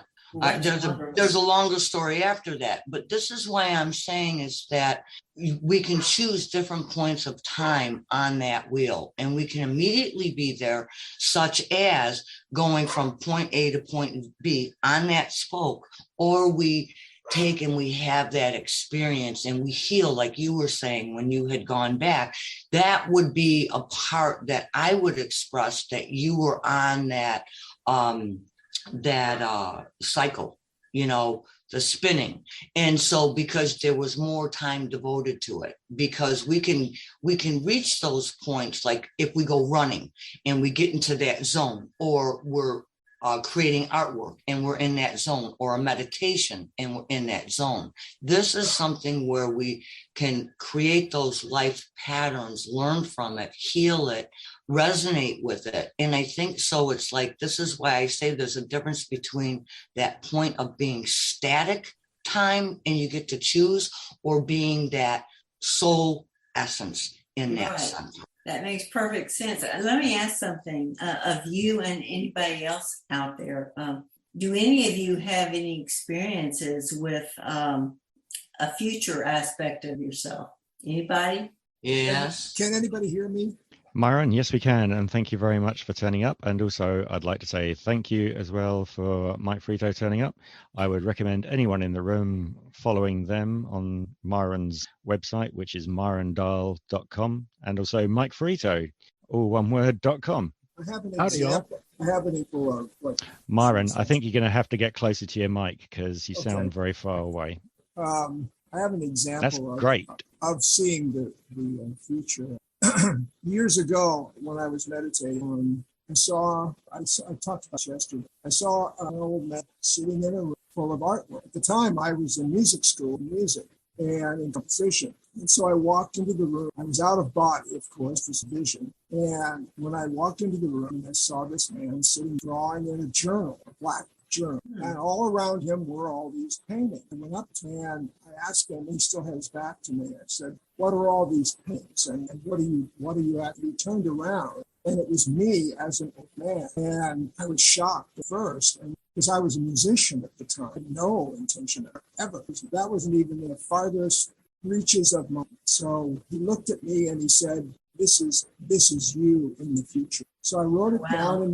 There's a longer story after that, but this is why I'm saying is that we can choose different points of time on that wheel, and we can immediately be there, such as going from point A to point B on that spoke, or we take and we have that experience and we heal, like you were saying when you had gone back. That would be a part that I would express that you were on that cycle, the spinning. And so because there was more time devoted to it, because we can reach those points, like if we go running and we get into that zone, or we're creating artwork and we're in that zone, or a meditation and we're in that zone. This is something where we can create those life patterns, learn from it, heal it, resonate with it. And I think so it's like, this is why I say there's a difference between that point of being static time and you get to choose, or being that soul essence in that sense. That makes perfect sense. Let me ask something of you and anybody else out there. Do any of you have any experiences with a future aspect of yourself? Anybody? Yes. Can anybody hear me? Myron, yes, we can. And thank you very much for turning up. And also, I'd like to say thank you as well for Mike Fiorito turning up. I would recommend anyone in the room following them on Myron's website, which is myrondahl.com, and also Mike Fiorito, all one word.com. I have an example of what. Myron, I think you're going to have to get closer to your mic because you sound very far away. I have an example of seeing the future. Years ago, when I was meditating, I talked about yesterday, I saw an old man sitting in a room full of artwork. At the time, I was in music school, and in composition. And so I walked into the room. I was out of body, of course, this vision. And when I walked into the room, I saw this man sitting drawing in a journal, a black journal. And all around him were all these paintings. I went up to him and I asked him, he still had his back to me. I said, what are all these paintings? And what are you at? He turned around and it was me as an old man. And I was shocked at first. And because I was a musician at the time, I had no intention ever. That wasn't even in the farthest reaches of my. So he looked at me and he said, "This is you in the future." So I wrote it down in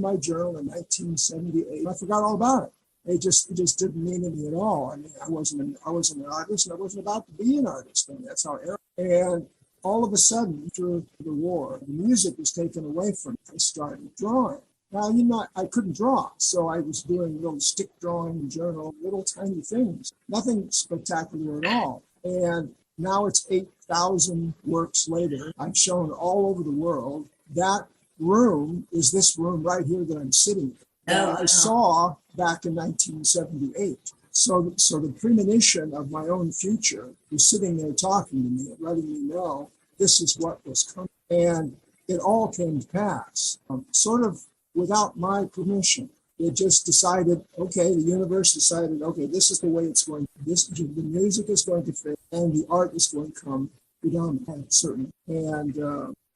my journal in 1978. I forgot all about it. It just didn't mean anything at all. I mean, I wasn't an artist, and I wasn't about to be an artist. And that's how. And all of a sudden, after the war, the music was taken away from me. I started drawing. Now, I couldn't draw, so I was doing little stick drawing journal, little tiny things, nothing spectacular at all. And now it's 8,000 works later. I've shown all over the world. That room is this room right here that I'm sitting in. I saw back in 1978. So the premonition of my own future was sitting there talking to me and letting me know this is what was coming. And it all came to pass, sort of without my permission. It just decided, the universe decided, this is the way it's going. The music is going to fit, and the art is going to come predominant, certainly. And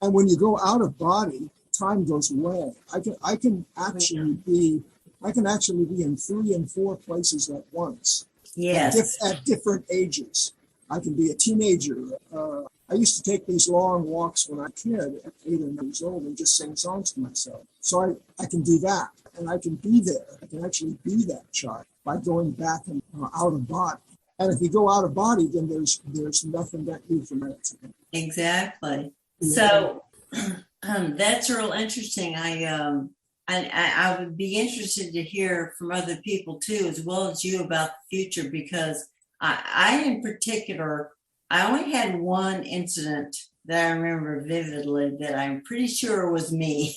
when you go out of body, time goes away. I can actually be in 3 and 4 places at once. Yes. At different ages. I can be a teenager. I used to take these long walks when I was a kid at 8 or 9 years old and just sing songs to myself. So I can do that, and I can be there. I can actually be that child by going back and out of body. And if you go out of body, then there's nothing that you can do. Exactly. Yeah. So that's real interesting. I would be interested to hear from other people too, as well as you, about the future, because I in particular, I only had one incident that I remember vividly that I'm pretty sure was me.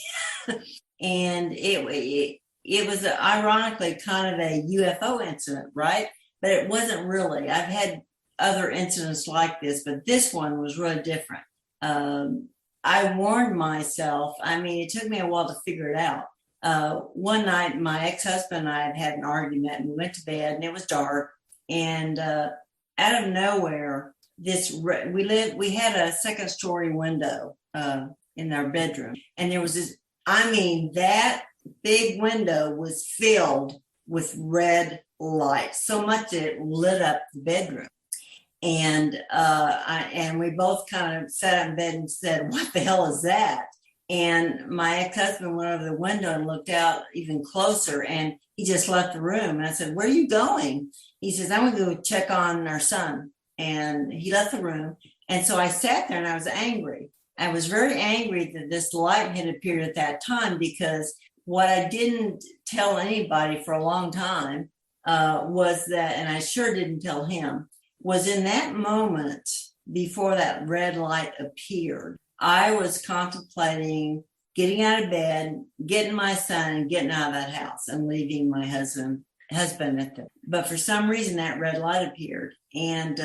And it was ironically kind of a UFO incident, right? But it wasn't really. I've had other incidents like this, but this one was really different. I warned myself. I mean, it took me a while to figure it out. One night, my ex-husband and I had had an argument, and we went to bed, and it was dark. And out of nowhere, we had a second-story window in our bedroom, and there was this. I mean, that big window was filled with red light, so much that it lit up the bedroom. And we both kind of sat in bed and said, "What the hell is that?" And my ex-husband went over the window and looked out even closer, and he just left the room. And I said, "Where are you going?" He says, "I'm going to go check on our son." And he left the room. And so I sat there and I was angry. I was very angry that this light had appeared at that time, because what I didn't tell anybody for a long time was that, and I sure didn't tell him, was in that moment before that red light appeared, I was contemplating getting out of bed, getting my son, and getting out of that house and leaving my husband at there. But for some reason, that red light appeared. And,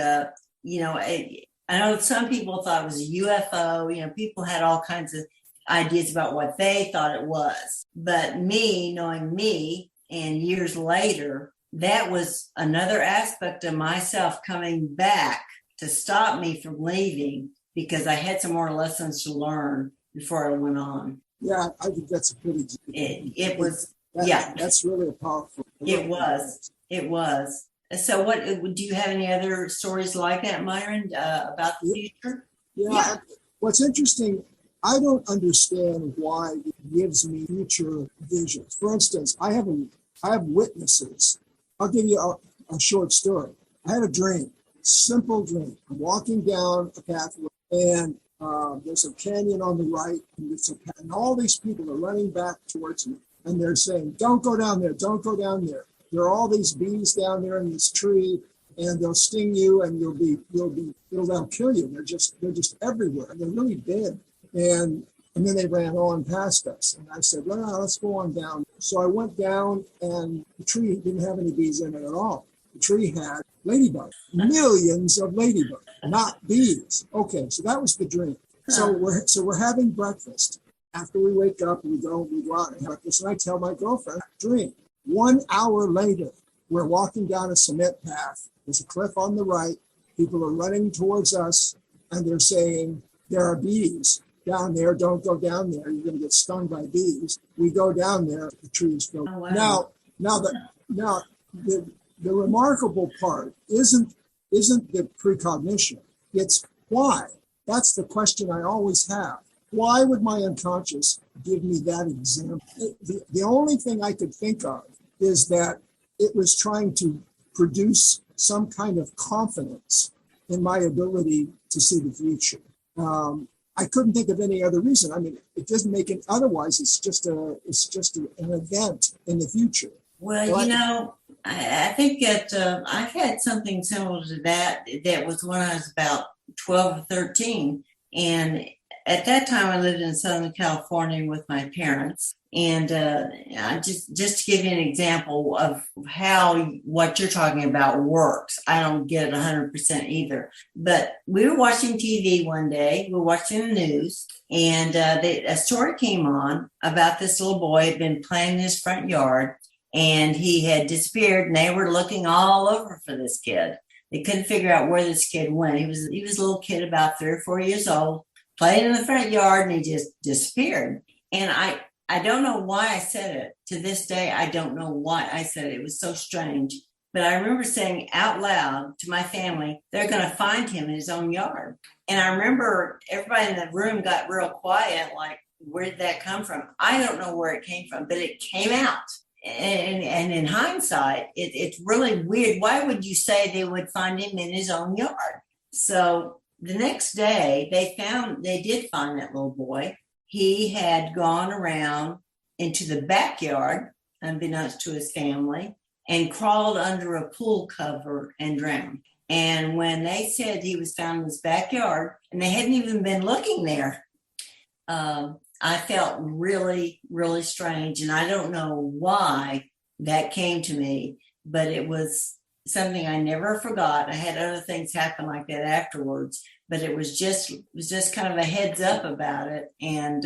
I know some people thought it was a UFO. People had all kinds of ideas about what they thought it was. But me, knowing me, and years later, that was another aspect of myself coming back to stop me from leaving, because I had some more lessons to learn before I went on. Yeah, I think that's a pretty good. It was. That's really a powerful. It was. So what, do you have any other stories like that, Myron, about the future? Yeah. What's interesting I don't understand why it gives me future visions. For instance, I have witnesses. I'll give you a short story. I had a dream, simple dream. I'm walking down a pathway, and there's a canyon on the right, and all these people are running back towards me, and they're saying, "Don't go down there! Don't go down there! There are all these bees down there in this tree, and they'll sting you, and they'll kill you. They're just everywhere. They're really big." And then they ran on past us, and I said, "Well, let's go on down." So I went down, and the tree didn't have any bees in it at all. The tree had ladybugs, millions of ladybugs, not bees. Okay, so that was the dream. So we're having breakfast. After we wake up, we go out and have breakfast, and I tell my girlfriend, dream. 1 hour later, we're walking down a cement path. There's a cliff on the right. People are running towards us, and they're saying, "There are bees down there. Don't go down there. You're going to get stung by bees." We go down there. The tree is filled. Oh, wow. Now, the remarkable part isn't the precognition. It's why. That's the question I always have. Why would my unconscious give me that example? The only thing I could think of is that it was trying to produce some kind of confidence in my ability to see the future. I couldn't think of any other reason. I mean, it doesn't make it. Otherwise, it's just an event in the future. Well, I think that I've had something similar to that. That was when I was about 12 or 13, and at that time I lived in Southern California with my parents. And just to give you an example of how what you're talking about works, I don't get it 100% either. But we were watching TV one day. We were watching the news, and a story came on about this little boy had been playing in his front yard, and he had disappeared. And they were looking all over for this kid. They couldn't figure out where this kid went. He was a little kid about 3 or 4 years old, playing in the front yard, and he just disappeared. And I don't know why I said it. To this day, I don't know why I said it. It was so strange. But I remember saying out loud to my family, they're going to find him in his own yard. And I remember everybody in the room got real quiet, like, where did that come from? I don't know where it came from, but it came out. And in hindsight, it's really weird. Why would you say they would find him in his own yard? So the next day, they did find that little boy. He had gone around into the backyard, unbeknownst to his family, and crawled under a pool cover and drowned. And when they said he was found in his backyard, and they hadn't even been looking there, I felt really, really strange. And I don't know why that came to me, but it was something I never forgot. I had other things happen like that afterwards, but it was just kind of a heads up about it. And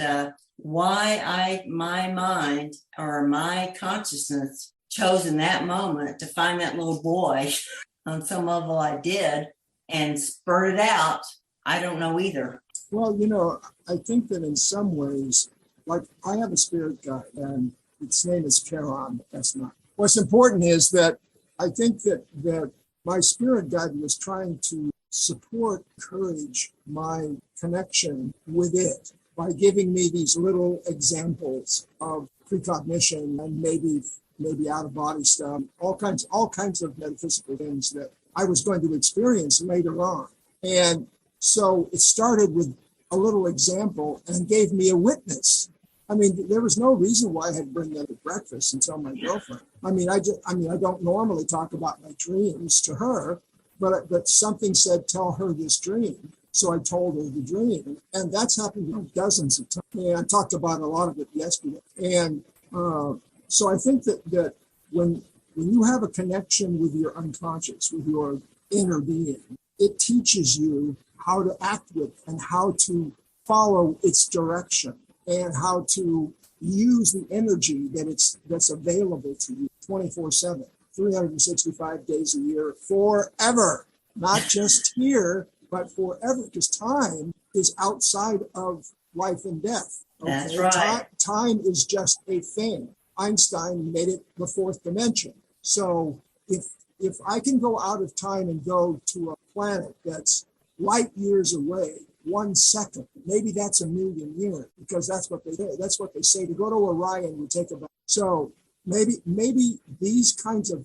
why my mind or my consciousness chose in that moment to find that little boy on some level I did and spurted out, I don't know either. Well, I think that in some ways, like I have a spirit guide and its name is Charon, but that's not. What's important is that I think that my spirit guide was trying to support, encourage my connection with it by giving me these little examples of precognition and maybe out of body stuff, all kinds of metaphysical things that I was going to experience later on. And so it started with a little example and gave me a witness. I mean, there was no reason why I had to bring them to breakfast and tell my girlfriend. I don't normally talk about my dreams to her, but something said, tell her this dream. So I told her the dream. And that's happened dozens of times. And I talked about a lot of it yesterday. And so I think that when you have a connection with your unconscious, with your inner being, it teaches you how to act with and how to follow its direction and how to use the energy that's available to you 24/7, 365 days a year, forever. Not just here, but forever, because time is outside of life and death. Okay? That's right. Time is just a thing. Einstein made it the fourth dimension. So if I can go out of time and go to a planet that's light years away 1 second. Maybe that's a million years, because that's what they do. That's what they say. To go to Orion would take about. So maybe these kinds of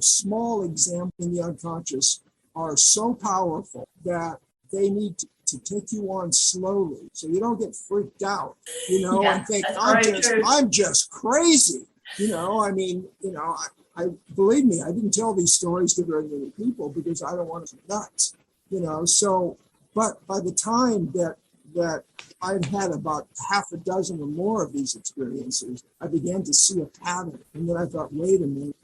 small examples in the unconscious are so powerful that they need to take you on slowly, so you don't get freaked out, and think I'm just crazy. I believe me, I didn't tell these stories to very many people because I don't want to be nuts, So, but by the time that I'd had about half a dozen or more of these experiences, I began to see a pattern, and then I thought, wait a minute.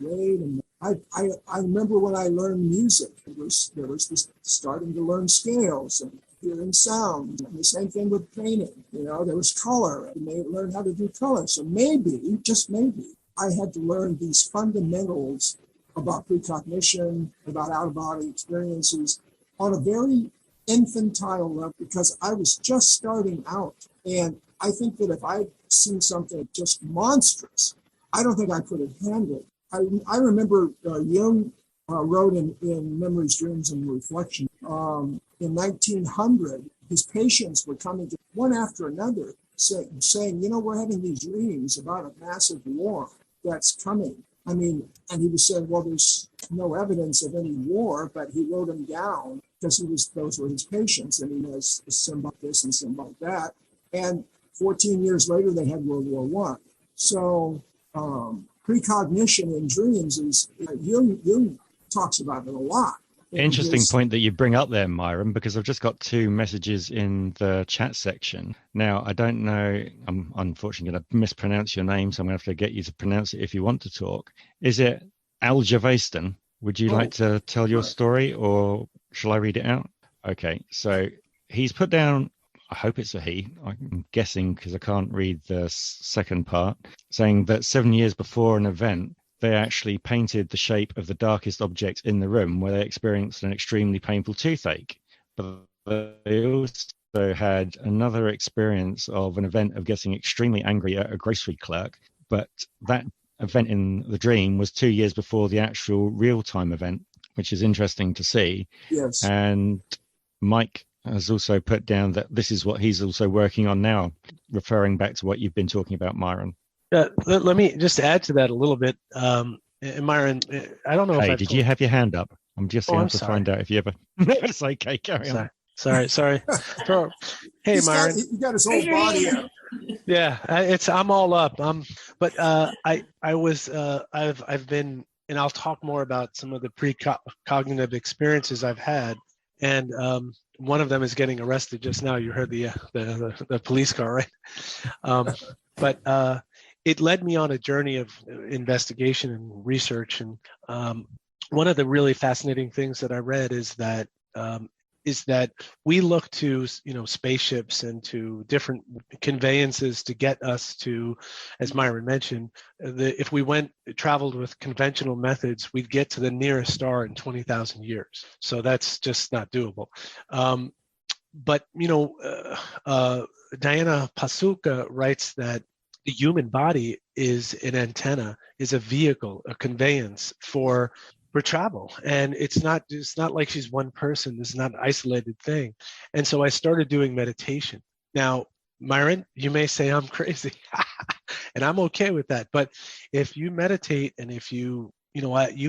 I remember when I learned music, there was this starting to learn scales and hearing sound. And the same thing with painting. There was color, and they learned how to do color. So maybe, just maybe, I had to learn these fundamentals about precognition, about out-of-body experiences on a very infantile level, because I was just starting out. And I think that if I'd seen something just monstrous, I don't think I could have handled it. I remember Jung wrote in Memories, Dreams, and Reflection, in 1900, his patients were coming to one after another saying, we're having these dreams about a massive war that's coming. And he was saying, well, there's no evidence of any war, but he wrote them down because those were his patients, and he has a symbol like this and symbol like that. And 14 years later, they had World War I. So precognition in dreams is, Jung talks about it a lot. Interesting point that you bring up there, Myron, because I've just got 2 messages in the chat section. Now, I don't know, I'm unfortunately going to mispronounce your name, so I'm going to have to get you to pronounce it if you want to talk. Is it Aljavastan? Would you like to tell your story, or shall I read it out? Okay, so he's put down, I hope it's a he, I'm guessing because I can't read the second part, saying that 7 years before an event, they actually painted the shape of the darkest object in the room where they experienced an extremely painful toothache. But they also had another experience of an event of getting extremely angry at a grocery clerk. But that event in the dream was 2 years before the actual real-time event, which is interesting to see. Yes. And Mike has also put down that this is what he's also working on now, referring back to what you've been talking about, Myron. Let me just add to that a little bit. Myron, I don't know if did you have your hand up? I'm just going to find out if you ever... It's okay, carry on. Sorry. Hey, Myron. He got his whole body up. Yeah, I'm all up. I've been, and I'll talk more about some of the precognitive experiences I've had. And one of them is getting arrested just now. You heard the police car, right? But it led me on a journey of investigation and research. And one of the really fascinating things that I read is that we look to spaceships and to different conveyances to get us to, as Myron mentioned, if we traveled with conventional methods, we'd get to the nearest star in 20,000 years. So that's just not doable. But Diana Pasulka writes that the human body is an antenna, is a vehicle, a conveyance for travel. And it's not like she's one person. This is not an isolated thing. And so I started doing meditation. Now, Myron, you may say I'm crazy, and I'm okay with that. But if you meditate and if you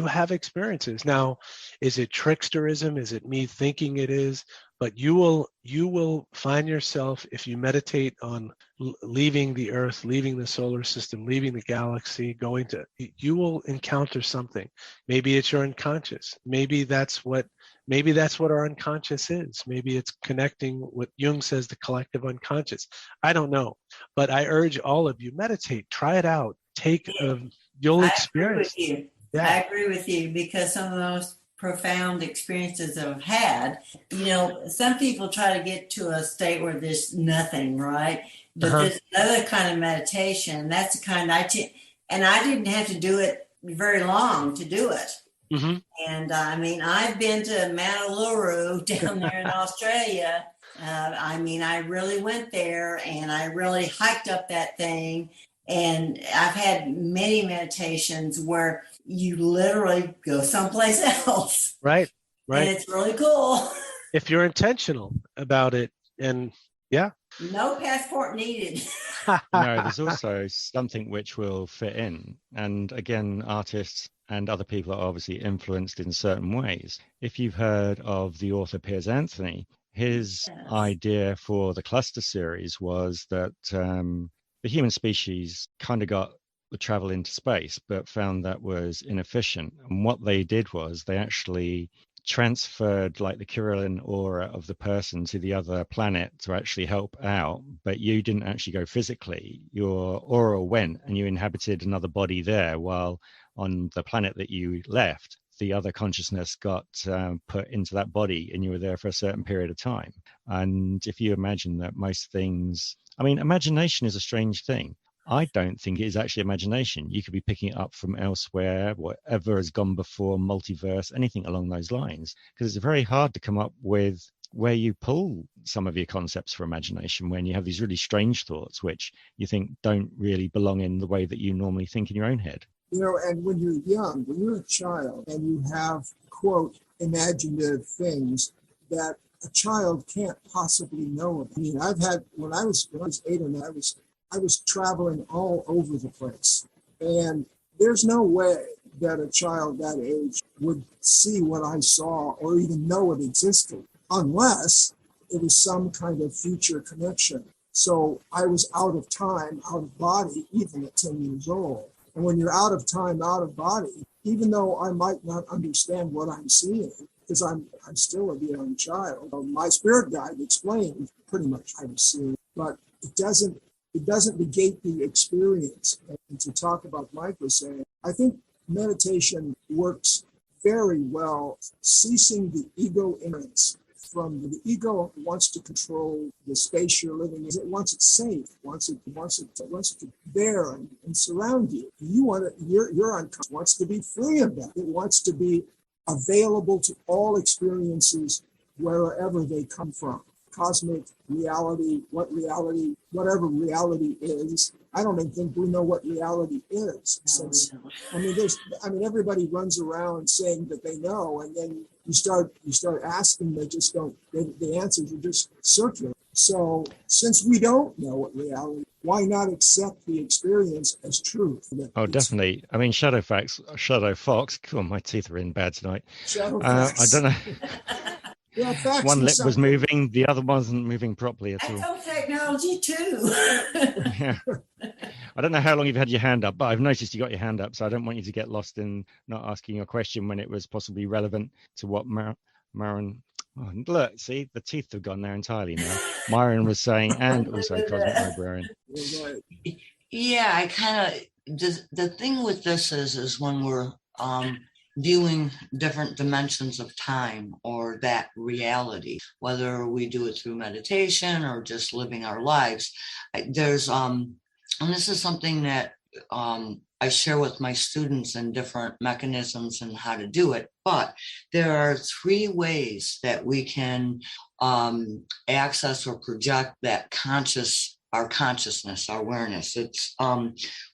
have experiences. Now, is it tricksterism? Is it me thinking it is? But you will find yourself, if you meditate on leaving the Earth, leaving the solar system, leaving the galaxy, you will encounter something. Maybe it's your unconscious. Maybe that's what our unconscious is. Maybe it's connecting what Jung says, the collective unconscious. I don't know, but I urge all of you, meditate, try it out. You'll experience. I agree with you. Yeah. I agree with you, because some of the most profound experiences I've had, some people try to get to a state where there's nothing, right? But there's another kind of meditation. That's the kind and I didn't have to do it very long to do it. Mm-hmm. And I've been to Mount Uluru down there in Australia. I really went there and I really hiked up that thing. And I've had many meditations where you literally go someplace else. Right. And it's really cool. if you're intentional about it. And yeah. No passport needed. No, there's also something which will fit in. And again, artists and other people are obviously influenced in certain ways. If you've heard of the author Piers Anthony, his idea for the cluster series was that the human species kind of got the travel into space, but found that was inefficient. And what they did was they actually transferred like the Kirillin aura of the person to the other planet to actually help out, but you didn't actually go physically. Your aura went and you inhabited another body there, while on the planet that you left, the other consciousness got put into that body and you were there for a certain period of time. And if you imagine that most things, I mean, imagination is a strange thing. I don't think it is actually imagination. You could be picking it up from elsewhere, whatever has gone before, multiverse, anything along those lines, because it's very hard to come up with where you pull some of your concepts for imagination when you have these really strange thoughts, which you think don't really belong in the way that you normally think in your own head. You know, and when you're young, when you're a child and you have, quote, imaginative things that a child can't possibly know about. I mean, I've had, when I was 8 or 9, I was traveling all over the place. And there's no way that a child that age would see what I saw or even know it existed, unless it was some kind of future connection. So I was out of time, out of body, even at 10 years old. And when you're out of time, out of body, even though I might not understand what I'm seeing, because I'm still a young child, my spirit guide explained pretty much what I was seeing, but it doesn't negate the experience. And to talk about Mike was saying, I think meditation works very well, ceasing the ego ignorance. From the ego wants to control the space you're living in. It wants it safe, wants it to bear and surround you. Your unconscious wants to be free of that. It wants to be available to all experiences wherever they come from. Cosmic reality, whatever reality is. I don't even think we know what reality is. Everybody runs around saying that they know, and then you start asking, they just don't. The answers are just circular. So since we don't know what reality, why not accept the experience as truth? Oh, definitely. I mean, Shadow Fox. Come on, my teeth are in bad tonight. I don't know. Yeah, one lip was moving, the other wasn't moving properly at all. I know technology too. Yeah. I don't know how long you've had your hand up, but I've noticed you got your hand up, so I don't want you to get lost in not asking your question when it was possibly relevant to what Myron. Oh, look, see, the teeth have gone there entirely now. Myron was saying, and also Cosmic Librarian. Yeah, I kind of, the thing with this is when we're viewing different dimensions of time or that reality, whether we do it through meditation or just living our lives, there's and this is something that I share with my students and different mechanisms and how to do it. But there are 3 ways that we can access or project that our consciousness, our awareness. It's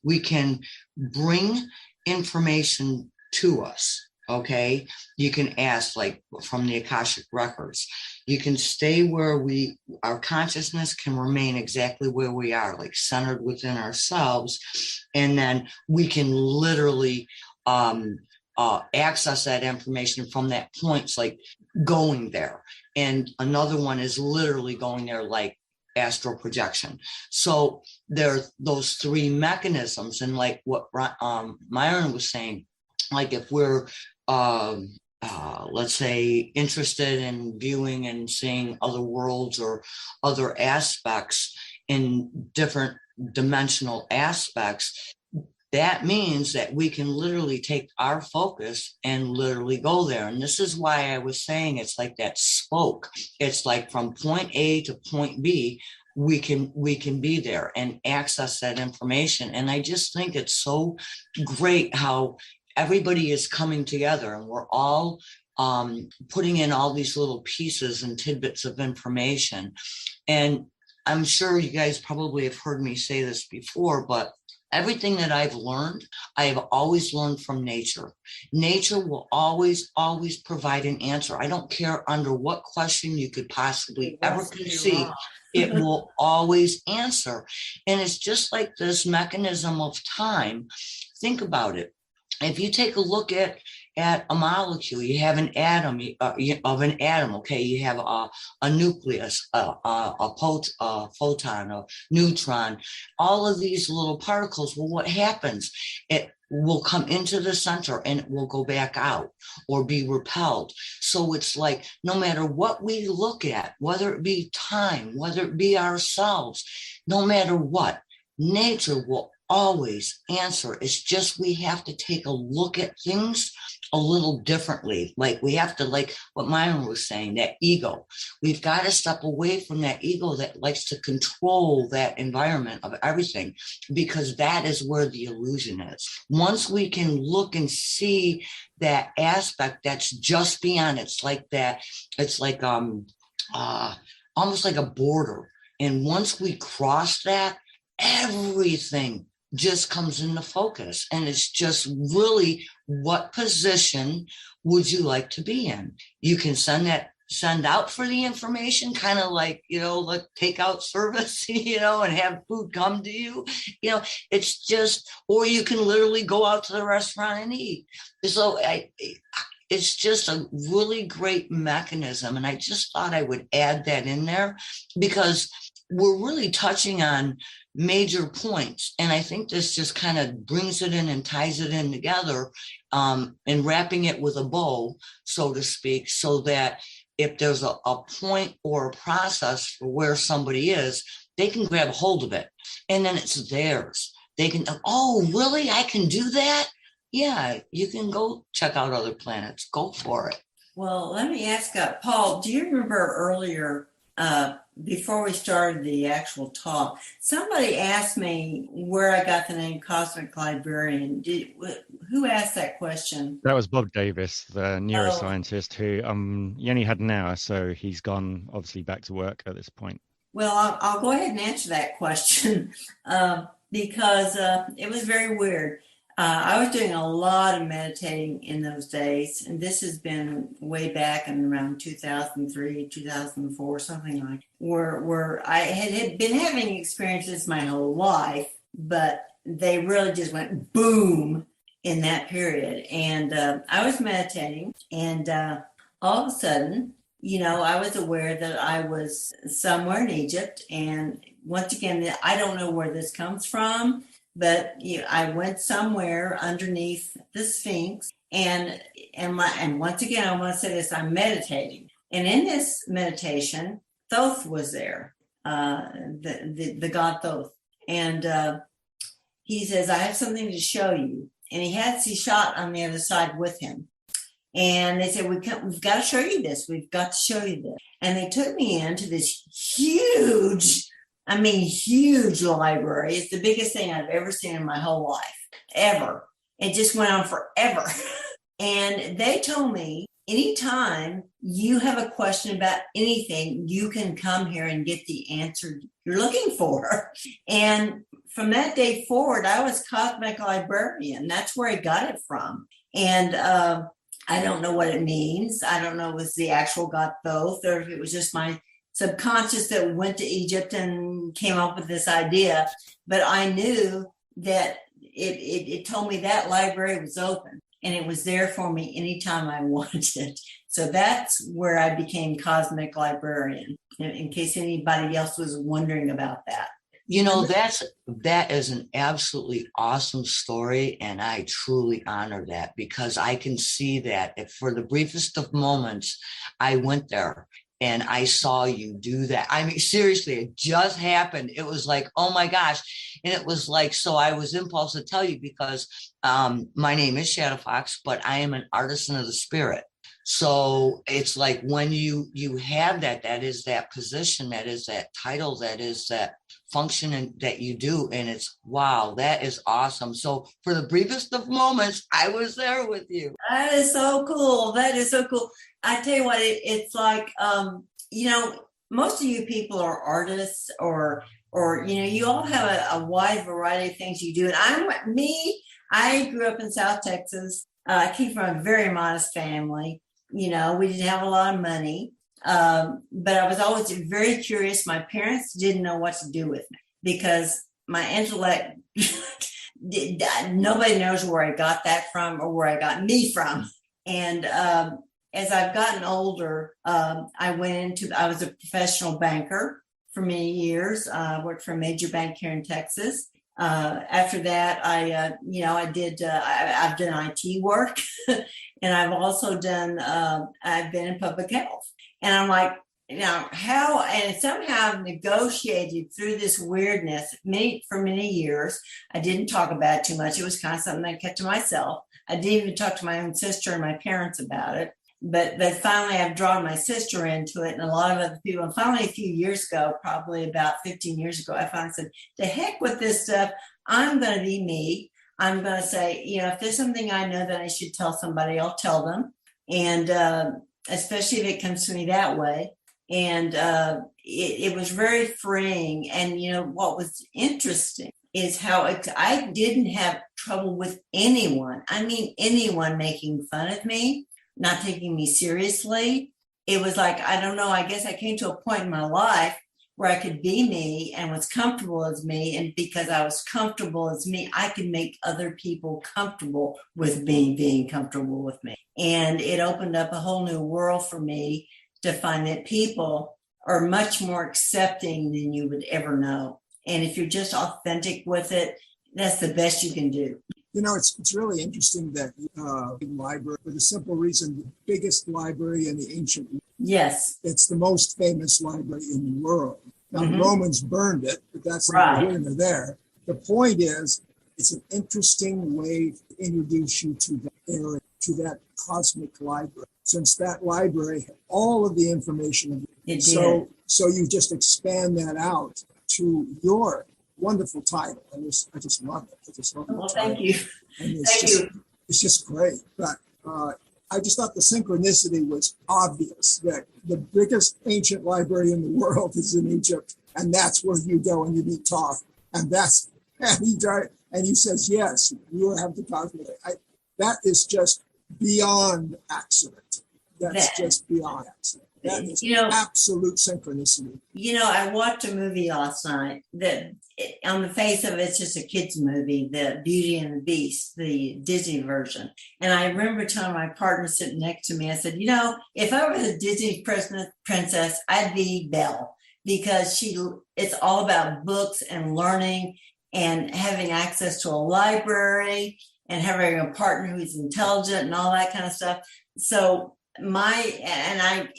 we can bring information to us. Okay, you can ask, like from the Akashic records, you can stay where our consciousness can remain exactly where we are, like centered within ourselves, and then we can literally access that information from that point. It's like going there. And another one is literally going there, like astral projection. So there are those 3 mechanisms, and like what Myron was saying, like if we're let's say interested in viewing and seeing other worlds or other aspects in different dimensional aspects, that means that we can literally take our focus and literally go there. And this is why I was saying it's like that spoke. It's like from point A to point B, we can be there and access that information. And I just think it's so great how everybody is coming together and we're all putting in all these little pieces and tidbits of information. And I'm sure you guys probably have heard me say this before, but everything that I've learned, I have always learned from nature. Nature will always provide an answer. I don't care under what question you could possibly ever conceive. It will always answer. And it's just like this mechanism of time. Think about it. If you take a look at a molecule, you have an atom of an atom, okay? You have a nucleus, a photon, a neutron, all of these little particles. Well, what happens? It will come into the center and it will go back out or be repelled. So it's like no matter what we look at, whether it be time, whether it be ourselves, no matter what, nature will always answer. It's just we have to take a look at things a little differently. Like we have to, like what Meyer was saying, that ego. We've got to step away from that ego that likes to control that environment of everything, because that is where the illusion is. Once we can look and see that aspect that's just beyond, it's like that, it's like almost like a border. And once we cross that, everything just comes into focus. And it's just really, what position would you like to be in? You can send out for the information, kind of like, like takeout service, and have food come to you. It's just, or you can literally go out to the restaurant and eat. So it's just a really great mechanism. And I just thought I would add that in there because we're really touching on major points. And I think this just kind of brings it in and ties it in together, and wrapping it with a bow, so to speak, so that if there's a point or a process for where somebody is, they can grab a hold of it and then it's theirs. They can, oh, really? I can do that? Yeah, you can go check out other planets. Go for it. Well, let me ask Paul, do you remember earlier, before we started the actual talk, somebody asked me where I got the name Cosmic Librarian. Who asked that question? That was Bob Davis, the neuroscientist, who he only had an hour, so he's gone obviously back to work at this point. Well, I'll go ahead and answer that question because it was very weird. I was doing a lot of meditating in those days, and this has been way back in around 2003, 2004, something like that, where I had been having experiences my whole life, but they really just went boom in that period. And I was meditating, and all of a sudden, I was aware that I was somewhere in Egypt. And once again, I don't know where this comes from, but I went somewhere underneath the Sphinx, and once again, I want to say this: I'm meditating, and in this meditation, Thoth was there, the god Thoth, and he says, "I have something to show you," and he had Sishat on the other side with him, and they said, "We've got to show you this. We've got to show you this," and they took me into this huge library. It's the biggest thing I've ever seen in my whole life, ever. It just went on forever. And they told me, anytime you have a question about anything, you can come here and get the answer you're looking for. And from that day forward, I was Cosmic Librarian. That's where I got it from. And I don't know what it means. I don't know if it was the actual god Thoth or if it was just my subconscious that went to Egypt and came up with this idea. But I knew that it told me that library was open and it was there for me anytime I wanted. So that's where I became Cosmic Librarian, in case anybody else was wondering about that. That is an absolutely awesome story, and I truly honor that, because I can see that if for the briefest of moments I went there and I saw you do that. I mean, seriously, it just happened. It was like, oh my gosh. And it was like, so I was impulsed to tell you because my name is Shadow Fox, but I am an artisan of the spirit. So it's like when you have that is that position, that is that title, that is that function that you do. And it's, wow, that is awesome. So for the briefest of moments, I was there with you. That is so cool. That is so cool. I tell you what, it's like, most of you people are artists or or, you all have a wide variety of things you do. And I grew up in South Texas. I came from a very modest family. We didn't have a lot of money, but I was always very curious. My parents didn't know what to do with me because my intellect, nobody knows where I got that from or where I got me from. And as I've gotten older, I was a professional banker for many years. I worked for a major bank here in Texas. After that, I've done IT work and I've also I've been in public health. And I'm like, and somehow I've negotiated through this weirdness for many years. I didn't talk about it too much. It was kind of something I kept to myself. I didn't even talk to my own sister and my parents about it. But finally, I've drawn my sister into it and a lot of other people. And finally, a few years ago, probably about 15 years ago, I finally said, the heck with this stuff. I'm going to be me. I'm going to say, if there's something I know that I should tell somebody, I'll tell them. And especially if it comes to me that way. And it was very freeing. And, what was interesting is how I didn't have trouble with anyone. I mean, anyone making fun of me, not taking me seriously. It was like, I don't know, I guess I came to a point in my life where I could be me and was comfortable as me. And because I was comfortable as me, I could make other people comfortable with me being comfortable with me. And it opened up a whole new world for me to find that people are much more accepting than you would ever know. And if you're just authentic with it, that's the best you can do. It's really interesting that library, for the simple reason, the biggest library in the ancient world. Yes. It's the most famous library in the world. Now, the Romans burned it, but that's not here nor there. The point is, it's an interesting way to introduce you to that area, to that cosmic library. Since that library had all of the information. So you just expand that out to your wonderful title. I just love it. Well, thank you. It's just great. But I just thought the synchronicity was obvious that the biggest ancient library in the world is in Egypt, and that's where you go and you meet Thoth, and he says, yes, you have the cosmic. That is just beyond accident. That's just beyond accident. That is absolute synchronicity. I watched a movie last night that on the face of it, it's just a kid's movie, the Beauty and the Beast, the Disney version. And I remember telling my partner sitting next to me, I said, if I was a Disney princess, I'd be Belle, because it's all about books and learning and having access to a library and having a partner who's intelligent and all that kind of stuff. So when I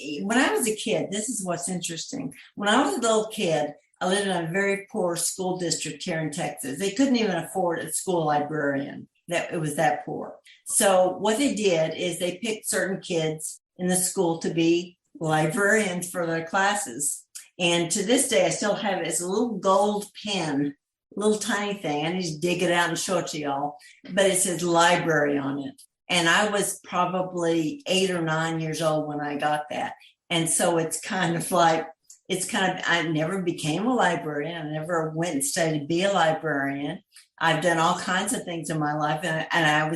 was a kid, this is what's interesting. When I was a little kid, I lived in a very poor school district here in Texas. They couldn't even afford a school librarian. It was that poor. So what they did is they picked certain kids in the school to be librarians for their classes. And to this day, I still have it. It's a little gold pen, little tiny thing. I need to dig it out and show it to y'all. But it says library on it. And I was probably 8 or 9 years old when I got that. And so I never became a librarian. I never went and studied to be a librarian. I've done all kinds of things in my life. And I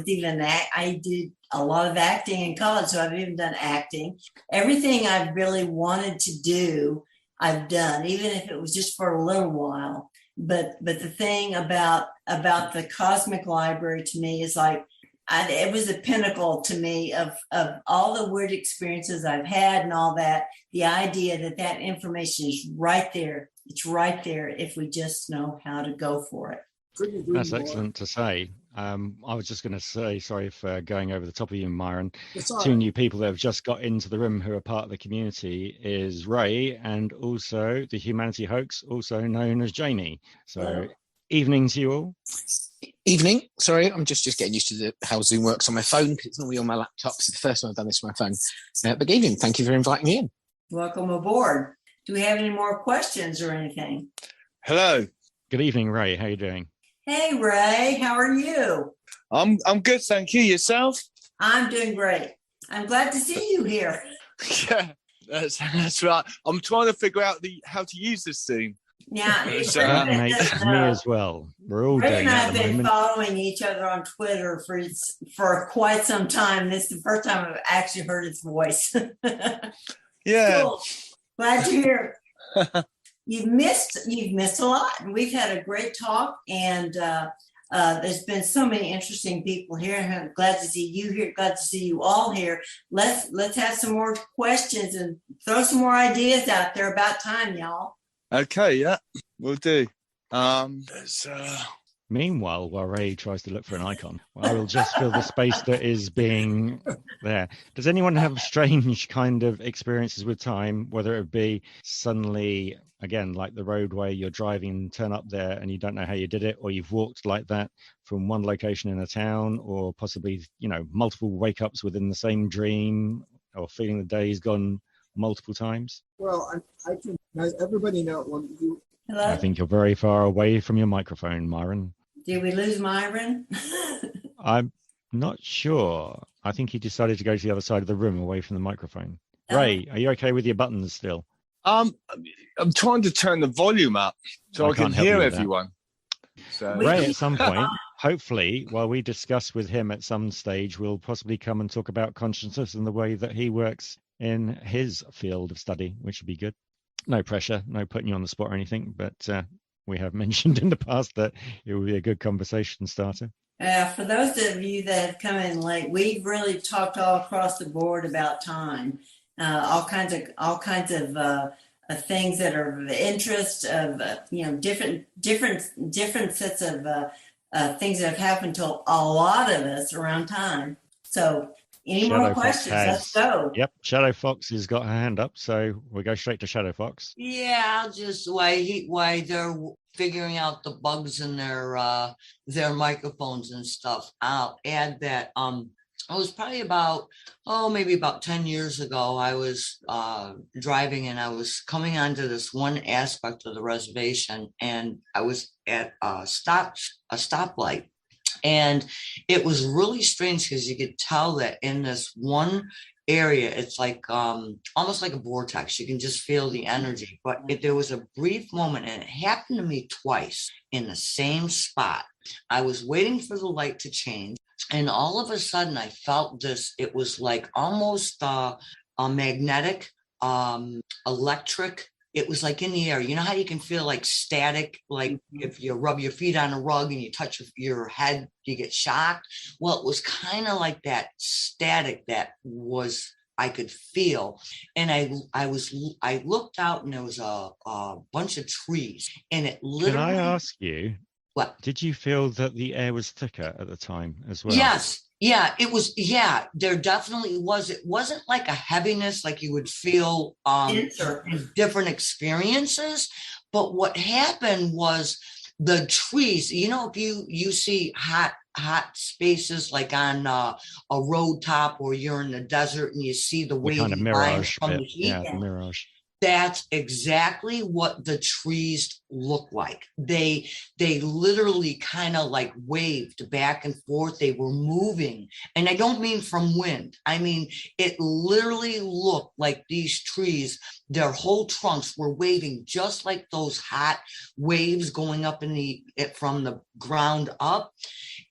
did a lot of acting in college. So I've even done acting. Everything I really wanted to do, I've done, even if it was just for a little while. But the thing about the cosmic library to me is like, it was a pinnacle to me of all the weird experiences I've had and all that. The idea that information is right there. It's right there if we just know how to go for it. That's excellent to say. I was just going to say, sorry for going over the top of you, Myron. Two new people that have just got into the room who are part of the community is Ray and also the Humanity Hoax, also known as Jamie. So evening to you all. Evening. Sorry, I'm just getting used to how Zoom works on my phone, because it's normally on my laptop. It's the first time I've done this on my phone. But good evening. Thank you for inviting me in. Welcome aboard. Do we have any more questions or anything? Hello. Good evening, Ray. How are you doing? Hey, Ray. How are you? I'm good, thank you. Yourself? I'm doing great. I'm glad to see you here. Yeah, that's right. I'm trying to figure out how to use this thing. Now, that makes me as well. We're all Rick doing and I that have at the been moment. following each other on Twitter for quite some time. This is the first time I've actually heard his voice. Yeah. Cool. Glad to hear. You've missed a lot, and we've had a great talk, and there's been so many interesting people here. I'm glad to see you here. Glad to see you all here. Let's have some more questions and throw some more ideas out there. About time, y'all. Okay, yeah, we'll do. Meanwhile, while Ray tries to look for an icon, I will just fill the space that is being there. Does anyone have strange kind of experiences with time, whether it be suddenly, again, like the roadway, you're driving, turn up there and you don't know how you did it, or you've walked like that from one location in a town, or possibly, multiple wake-ups within the same dream, or feeling the day's gone multiple times? Well, I can. Everybody know when you. Hello? I think you're very far away from your microphone, Myron. Did we lose Myron? I'm not sure. I think he decided to go to the other side of the room, away from the microphone. Ray, are you okay with your buttons still? I'm trying to turn the volume up so I can hear everyone. So. Ray, at some point, hopefully, while we discuss with him at some stage, we'll possibly come and talk about consciousness and the way that he works in his field of study, which would be good. No pressure, no putting you on the spot or anything, but we have mentioned in the past that it would be a good conversation starter. For those of you that have come in late, we've really talked all across the board about time, all kinds of things that are of interest, of different sets of things that have happened to a lot of us around time. So. Any more questions? Let's go. Yep, Shadow Fox has got her hand up, so we'll go straight to Shadow Fox. Yeah, I'll just why they're figuring out the bugs in their microphones and stuff. I'll add that I was probably maybe about 10 years ago, I was driving and I was coming onto this one aspect of the reservation, and I was at a stoplight. And it was really strange because you could tell that in this one area, it's like almost like a vortex. You can just feel the energy. But there was a brief moment, and it happened to me twice in the same spot. I was waiting for the light to change, and all of a sudden I felt this. It was like almost a magnetic, electric. It was like in the air. You know how you can feel like static, like if you rub your feet on a rug and you touch your head, you get shocked. Well, it was kind of like that static that I could feel. And I looked out, and there was a bunch of trees, and it literally. Can I ask you? What? Did you feel that the air was thicker at the time as well? Yes. Yeah, it was. Yeah, there definitely was. It wasn't like a heaviness like you would feel in different experiences. But what happened was the trees, if you see hot spaces like on a road top, or you're in the desert and you see the wavy kind of lines from the heat. Yeah, the mirage. That's exactly what the trees look like. They literally kind of like waved back and forth. They were moving. And I don't mean from wind. I mean, it literally looked like these trees, their whole trunks were waving just like those hot waves going up from the ground up.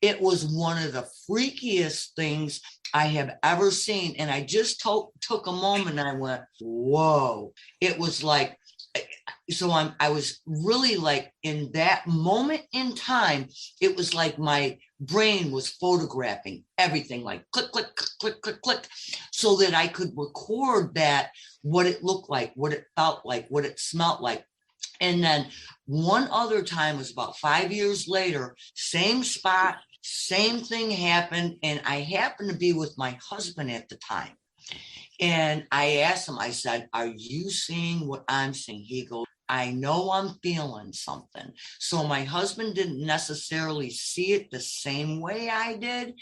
It was one of the freakiest things I have ever seen. And I just took a moment and I went, whoa. It was like, so I was really like in that moment in time, it was like my brain was photographing everything, like click, click, click, click, click, so that I could record that, what it looked like, what it felt like, what it smelled like. And then one other time was about 5 years later, same spot, same thing happened. And I happened to be with my husband at the time. And I asked him, I said, are you seeing what I'm seeing? He goes, I know I'm feeling something. So my husband didn't necessarily see it the same way I did.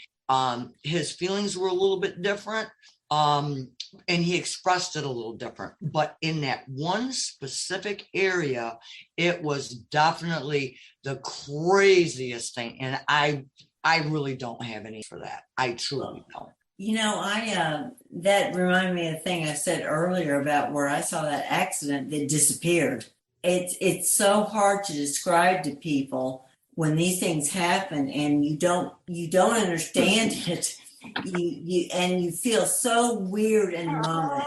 His feelings were a little bit different. And he expressed it a little different. But in that one specific area, it was definitely the craziest thing. And I really don't have any for that. I truly don't. That reminded me of the thing I said earlier about where I saw that accident that disappeared. it's so hard to describe to people when these things happen and you don't understand it. You feel so weird in the moment.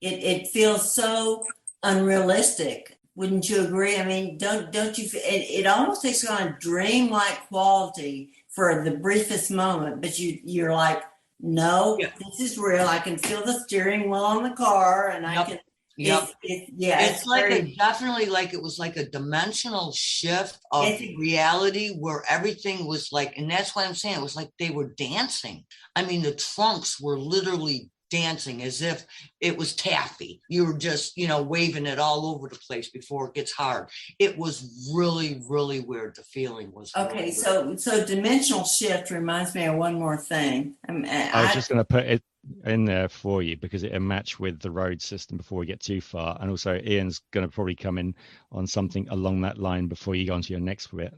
It feels so unrealistic. Wouldn't you agree? I mean, don't you? It almost takes on a dreamlike quality for the briefest moment, but you're like, no, this is real. I can feel the steering wheel on the car, and I can. Yep. It's like definitely like it was like a dimensional shift of reality where everything was like, and that's why I'm saying it was like they were dancing. I mean, the trunks were literally dancing as if it was taffy. You were just, waving it all over the place before it gets hard. It was really, really weird. The feeling was okay. Really so dimensional shift reminds me of one more thing. I was just going to put it in there for you because it'll match with the road system before we get too far, and also Ian's going to probably come in on something along that line before you go on to your next bit.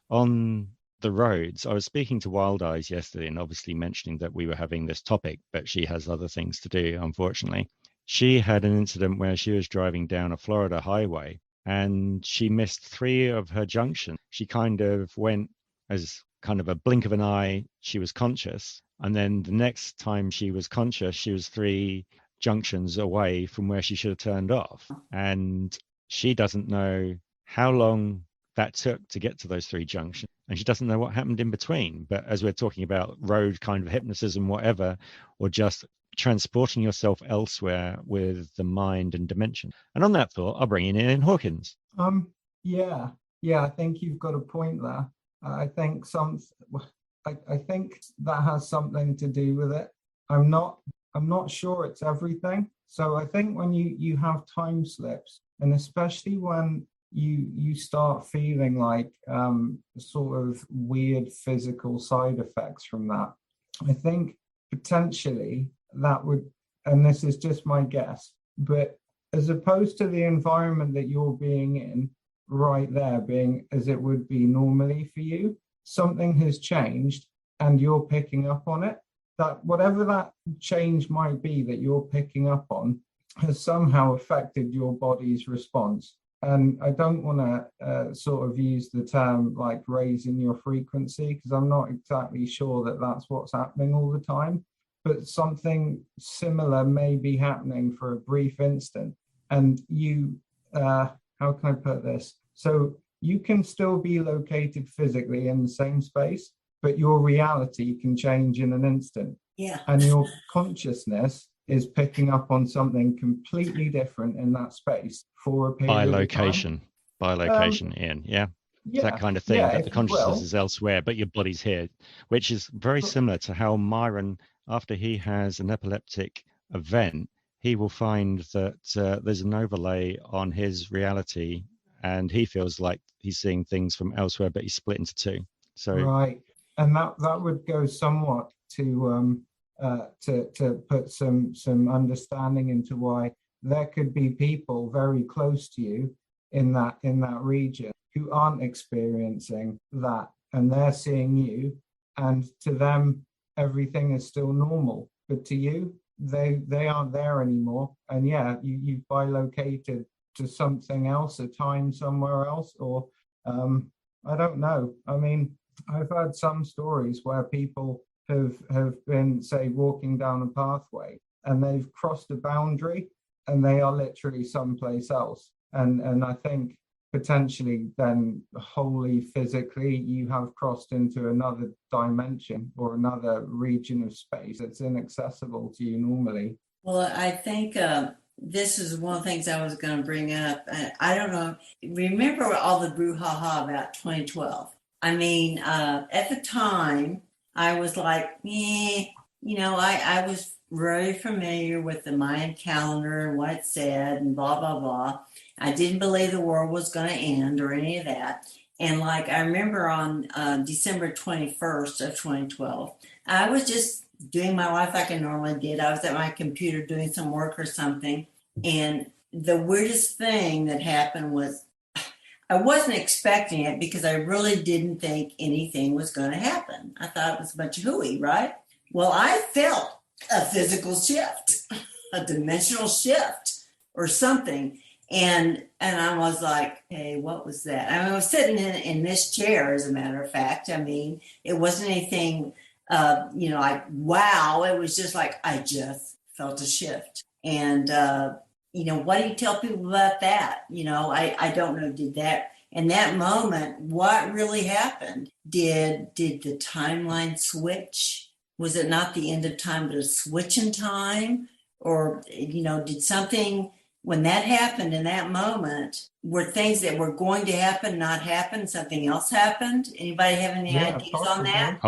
On the roads, I was speaking to Wild Eyes yesterday and obviously mentioning that we were having this topic, but she has other things to do, unfortunately. She had an incident where she was driving down a Florida highway and she missed 3 of her junctions. She kind of went as kind of a blink of an eye, she was conscious. And then the next time she was conscious, she was 3 junctions away from where she should have turned off. And she doesn't know how long that took to get to those 3 junctions. And she doesn't know what happened in between. But as we're talking about road kind of hypnotism, whatever, or just transporting yourself elsewhere with the mind and dimension. And on that thought, I'll bring in Ian Hawkins. Yeah, I think you've got a point there. I think that has something to do with it. I'm not sure it's everything. So I think when you have time slips, and especially when you start feeling like sort of weird physical side effects from that, I think potentially that would, and this is just my guess, but as opposed to the environment that you're being in right there being as it would be normally for you, something has changed and you're picking up on it. That whatever that change might be that you're picking up on has somehow affected your body's response. And I don't want to sort of use the term like raising your frequency, because I'm not exactly sure that that's what's happening all the time. But something similar may be happening for a brief instant. And you, how can I put this? So you can still be located physically in the same space, but your reality can change in an instant. Yeah. And your consciousness is picking up on something completely different in that space for a period of time. By location, Ian. Yeah. That kind of thing, that the consciousness is elsewhere, but your body's here, which is very similar to how Myron, after he has an epileptic event, he will find that there's an overlay on his reality and he feels like he's seeing things from elsewhere, but he's split into 2. So right. And that would go somewhat to put some understanding into why there could be people very close to you in that region who aren't experiencing that, and they're seeing you, and to them everything is still normal, but to you they aren't there anymore, and you've bilocated to something else, a time somewhere else, or I don't know. I mean, I've heard some stories where people have been, say, walking down a pathway and they've crossed a boundary and they are literally someplace else. And I think potentially then wholly physically you have crossed into another dimension or another region of space that's inaccessible to you normally. Well, I think this is one of the things I was going to bring up. I don't know. Remember all the brouhaha about 2012? I mean, at the time, I was like, I was very familiar with the Mayan calendar and what it said and blah, blah, blah. I didn't believe the world was going to end or any of that. And like, I remember on December 21st of 2012, I was just doing my life like I normally did. I was at my computer doing some work or something. And the weirdest thing that happened was I wasn't expecting it because I really didn't think anything was going to happen. I thought it was a bunch of hooey, right? Well, I felt a physical shift, a dimensional shift or something. And I was like, hey, what was that? I was sitting in this chair, as a matter of fact. I mean, it wasn't anything, like, wow. It was just like, I just felt a shift. And, what do you tell people about that? I don't know. Did that, in that moment, what really happened? Did the timeline switch? Was it not the end of time, but a switch in time? Or, did something... When that happened in that moment, were things that were going to happen not happen? Something else happened? Anybody have any ideas on that?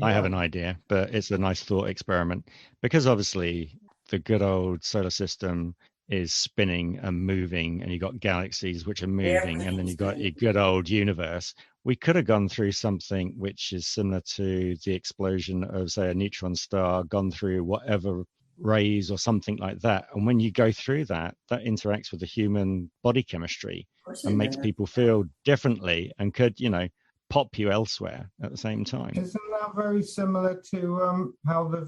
I have an idea, but it's a nice thought experiment. Because obviously the good old solar system is spinning and moving, and you've got galaxies which are moving, and then you've got your good old universe. We could have gone through something which is similar to the explosion of, say, a neutron star, gone through whatever rays or something like that, and when you go through that interacts with the human body chemistry and makes people feel differently and could pop you elsewhere at the same time. Isn't that very similar to how the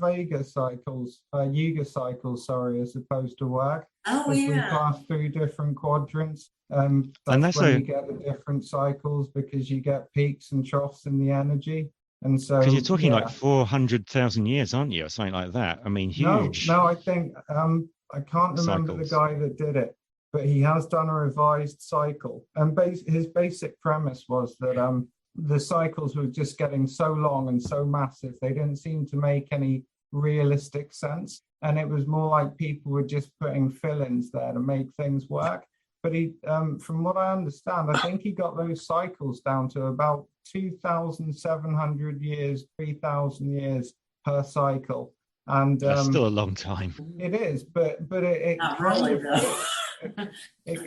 Yuga cycles are supposed to work? We pass through different quadrants, and that's when you get the different cycles, because you get peaks and troughs in the energy. And so, because you're talking like 400,000 years, aren't you, or something like that? I mean, huge. No, I think I can't remember the guy that did it, but he has done a revised cycle. And his basic premise was that the cycles were just getting so long and so massive, they didn't seem to make any realistic sense. And it was more like people were just putting fill-ins there to make things work. But he, from what I understand, I think he got those cycles down to about 2,700 years, 3,000 years per cycle. And that's still a long time. It is, but it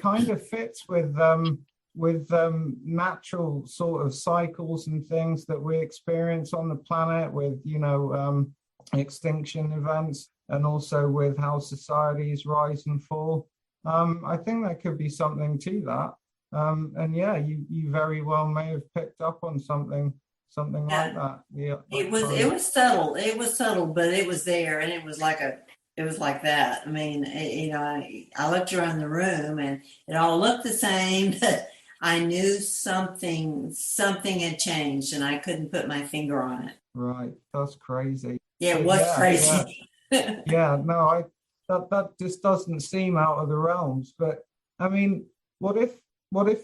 kind of fits with natural sort of cycles and things that we experience on the planet, with extinction events, and also with how societies rise and fall. I think there could be something to that. And yeah, you very well may have picked up on something like that. Yeah, it was subtle. It was subtle, but it was there, and it was like that. I mean, I looked around the room, and it all looked the same, but I knew something had changed, and I couldn't put my finger on it. Right, that's crazy. Yeah, it was crazy. Yeah, no, that just doesn't seem out of the realms. But I mean, what if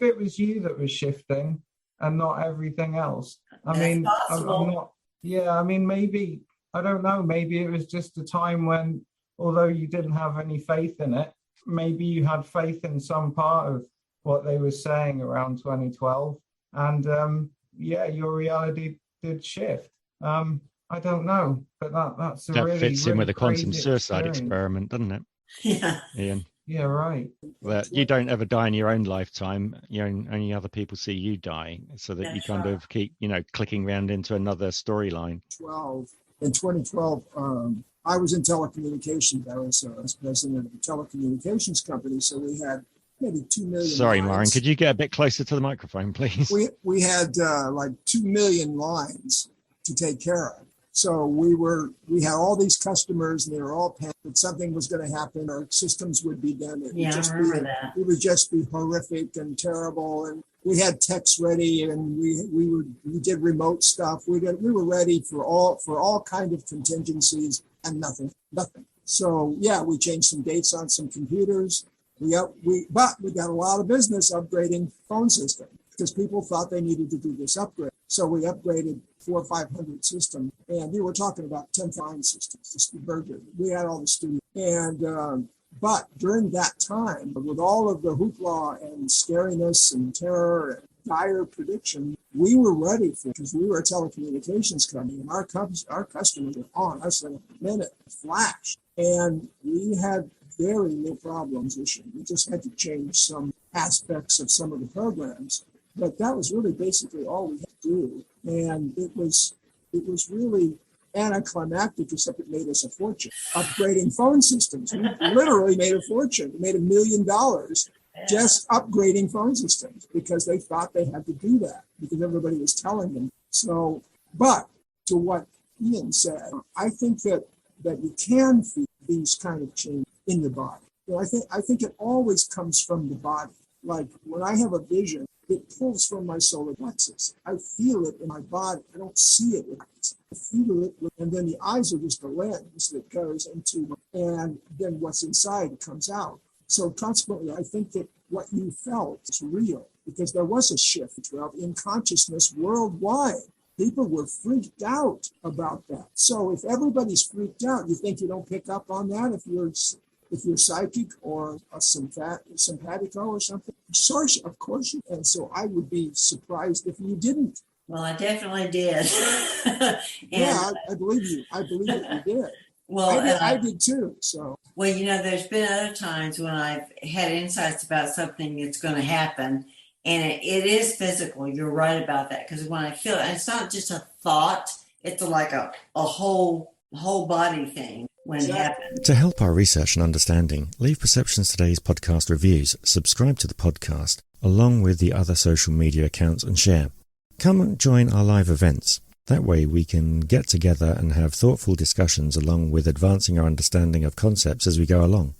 it was you that was shifting and not everything else? I'm not. Yeah, I mean, maybe, I don't know. Maybe it was just a time when, although you didn't have any faith in it, maybe you had faith in some part of what they were saying around 2012, and your reality did shift. I don't know, but that really fits in with the quantum experience. suicide experiment, doesn't it? Yeah. Ian. Yeah, right. That you don't ever die in your own lifetime. Only other people see you die, so that you kind of keep, clicking around into another storyline. In 2012, I was in telecommunications. I was president of a telecommunications company, so we had maybe 2 million. Sorry, lines. Myron, could you get a bit closer to the microphone, please? We had like 2 million lines to take care of. So we had all these customers, and they were all panicked that something was going to happen. Our systems would be done. It would just be horrific and terrible. And we had techs ready, and we did remote stuff. We were ready for all kind of contingencies, and nothing. So yeah, we changed some dates on some computers. But we got a lot of business upgrading phone systems, because people thought they needed to do this upgrade. So we upgraded 400 or 500 systems, and we were talking about 10 fine systems. We had all the studios. And but during that time, with all of the hoopla and scariness and terror and dire prediction, we were ready for it, because we were a telecommunications company, and our customers were on us in a minute, flash. And we had very little problems issuing. We just had to change some aspects of some of the programs. But that was really basically all we had to do. And it was really anticlimactic, except it made us a fortune. Upgrading phone systems. We literally made a fortune. We made $1 million just upgrading phone systems, because they thought they had to do that, because everybody was telling them. So, but to what Ian said, I think that you can feel these kind of changes in the body. I think it always comes from the body. Like when I have a vision, it pulls from my solar plexus. I feel it in my body. I don't see it with eyes. I feel it, and then the eyes are just a lens that goes into, and then what's inside comes out. So consequently, I think that what you felt is real, because there was a shift in consciousness worldwide. People were freaked out about that. So if everybody's freaked out, you think you don't pick up on that if you're psychic or a simpatico or something? Of course you can. So I would be surprised if you didn't. Well, I definitely did. Yeah, I believe you. I believe that you did. Well, I did too. So. Well, there's been other times when I've had insights about something that's going to happen, and it is physical. You're right about that, because when I feel it, and it's not just a thought; it's like a whole body thing when it happens. To help our research and understanding, leave Perceptions Today's podcast reviews, subscribe to the podcast, along with the other social media accounts, and share. Come and join our live events. That way we can get together and have thoughtful discussions along with advancing our understanding of concepts as we go along.